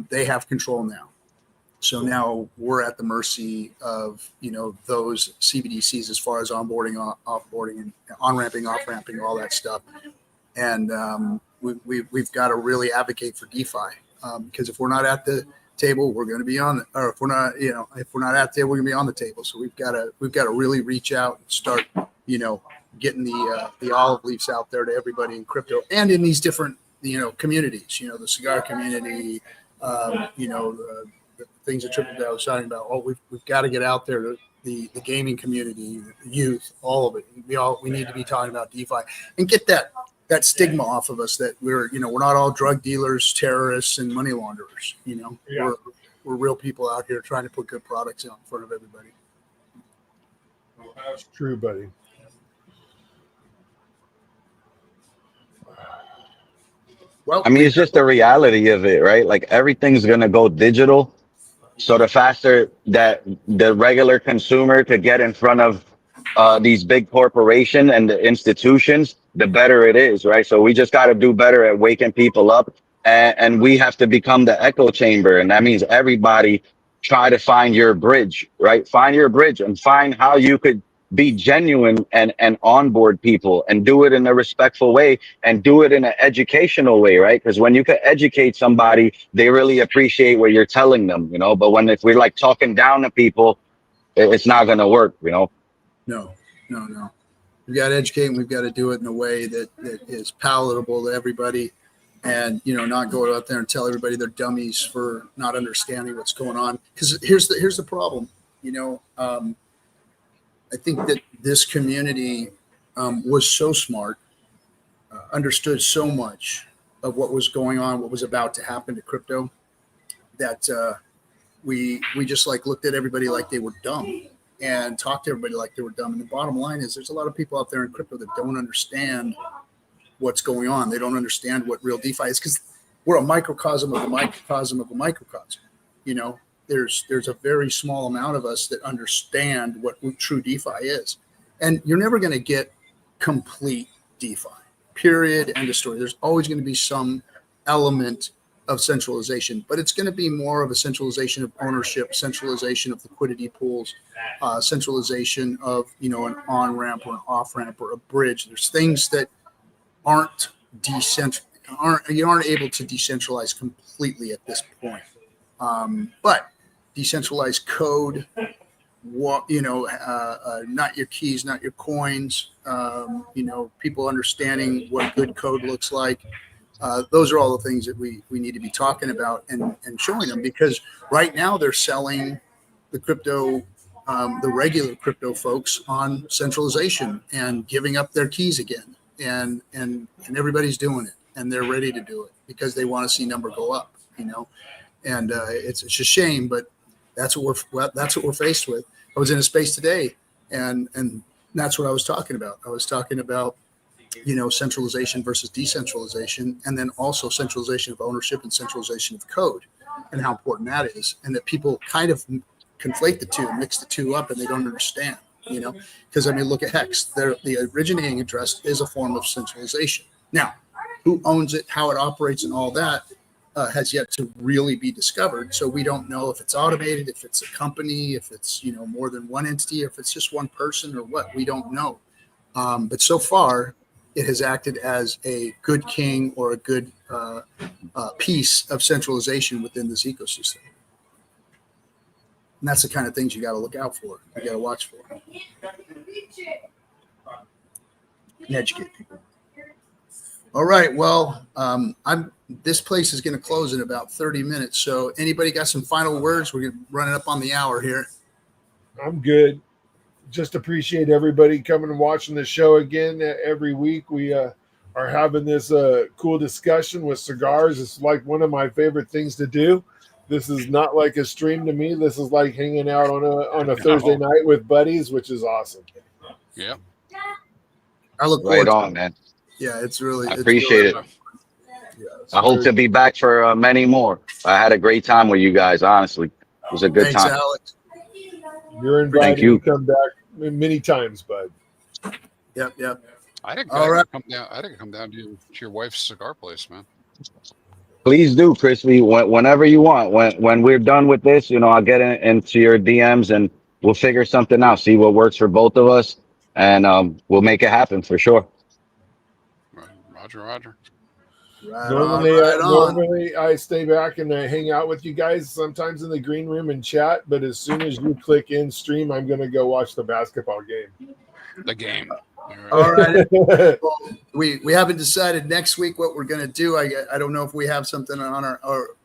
They have control now. So now we're at the mercy of, you know, those CBDCs as far as onboarding, offboarding, and on-ramping, off-ramping, all that stuff. And we've got to really advocate for DeFi, because if we're not at the table, we're going to be on, or if we're not, you know, if we're not at the table, we're going to be on the table. So we've got to really reach out and start, you know, getting the olive leaves out there to everybody in crypto and in these different, you know, communities, you know, the cigar community, you know, the things that Triple Dow was talking about. Oh, we've got to get out there to the gaming community, the youth, all of it. We need to be talking about DeFi and get that stigma off of us that we're not all drug dealers, terrorists, and money launderers. You know, yeah. We're real people out here trying to put good products out in front of everybody. Well, that's true, buddy. Well, I mean, it's just the reality of it, right? Like everything's going to go digital. So the faster that the regular consumer could get in front of these big corporations and the institutions, the better it is, right? So we just got to do better at waking people up, and we have to become the echo chamber. And that means everybody try to find your bridge, right? Find your bridge and find how you could be genuine and onboard people, and do it in a respectful way, and do it in an educational way, right? Because when you can educate somebody, they really appreciate what you're telling them, you know. But if we're like talking down to people, it's not going to work, you know. No. We've got to educate, and we've got to do it in a way that is palatable to everybody, and, you know, not go out there and tell everybody they're dummies for not understanding what's going on. Because here's the problem, you know. I think that this community was so smart, understood so much of what was going on, what was about to happen to crypto, that we just like looked at everybody like they were dumb and talked to everybody like they were dumb. And the bottom line is there's a lot of people out there in crypto that don't understand what's going on. They don't understand what real DeFi is, because we're a microcosm of a microcosm of a microcosm, you know. There's a very small amount of us that understand what true DeFi is. And you're never going to get complete DeFi, period, end of story. There's always going to be some element of centralization, but it's going to be more of a centralization of ownership, centralization of liquidity pools, centralization of, you know, an on-ramp or an off-ramp or a bridge. There's things that aren't you aren't able to decentralize completely at this point. But decentralized code, you know, not your keys, not your coins, you know, people understanding what good code looks like. Those are all the things that we need to be talking about and showing them, because right now they're selling the crypto, the regular crypto folks on centralization and giving up their keys again. And everybody's doing it, and they're ready to do it because they want to see number go up, you know. And it's a shame, but that's what we're faced with. I was in a space today, and that's what I was talking about. I was talking about, you know, centralization versus decentralization, and then also centralization of ownership and centralization of code, and how important that is, and that people kind of conflate the two, mix the two up, and they don't understand, you know. Because I mean, look at Hex. The originating address is a form of centralization. Now, who owns it, how it operates, and all that has yet to really be discovered. So we don't know if it's automated, if it's a company, if it's, you know, more than one entity, if it's just one person or what. We don't know. But so far, it has acted as a good king or a good piece of centralization within this ecosystem. And that's the kind of things you got to look out for. You got to watch for and educate people. All right. Well, this place is going to close in about 30 minutes. So anybody got some final words? We're running up on the hour here. I'm good. Just appreciate everybody coming and watching the show again every week. We are having this cool discussion with cigars. It's like one of my favorite things to do. This is not like a stream to me. This is like hanging out on a Thursday night with buddies, which is awesome. Yeah. I look Right forward on, man. Yeah, it's really. I appreciate it. Yeah, I hope to be back for many more. I had a great time with you guys. Honestly, it was a good Thanks, time. Alex. You're invited Thank you. to come back many times, bud. Yep. I think All right. come down. I think come down to your wife's cigar place, man. Please do, Crispy. Whenever you want. When we're done with this, I'll get into your DMs and we'll figure something out. See what works for both of us, and we'll make it happen for sure. Roger. Right Normally I stay back and I hang out with you guys sometimes in the green room and chat, but as soon as you click in stream, I'm going to go watch the basketball game. The game. All right. Well, we haven't decided next week what we're going to do. I don't know if we have something on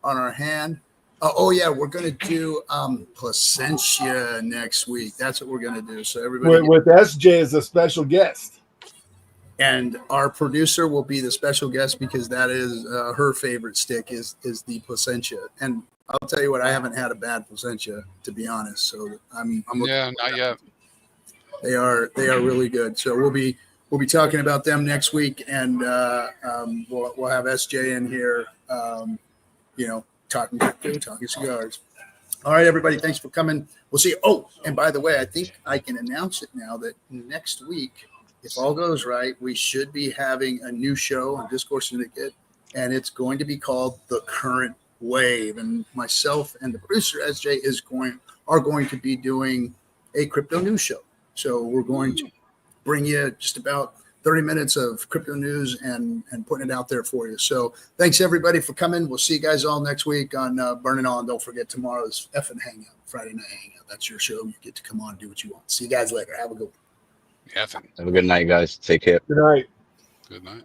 our hand. Yeah, we're going to do Placentia next week. That's what we're going to do. So everybody with SJ as a special guest. And our producer will be the special guest because that is her favorite stick is the Placentia. And I'll tell you what, I haven't had a bad Placentia, to be honest. So I'm not yet. They are really good. So we'll be talking about them next week, and we'll have SJ in here, talking cigars. All right, everybody, thanks for coming. We'll see you. Oh, and by the way, I think I can announce it now that next week, if all goes right, we should be having a new show on Discourse Syndicate, and it's going to be called The Current Wave. And myself and the producer, SJ, are going to be doing a crypto news show. So we're going to bring you just about 30 minutes of crypto news and putting it out there for you. So thanks, everybody, for coming. We'll see you guys all next week on Burning On. Don't forget tomorrow's effing hangout, Friday night hangout. That's your show. You get to come on and do what you want. See you guys later. Have a good one. Effing. Have a good night, guys. Take care. Good night. Good night.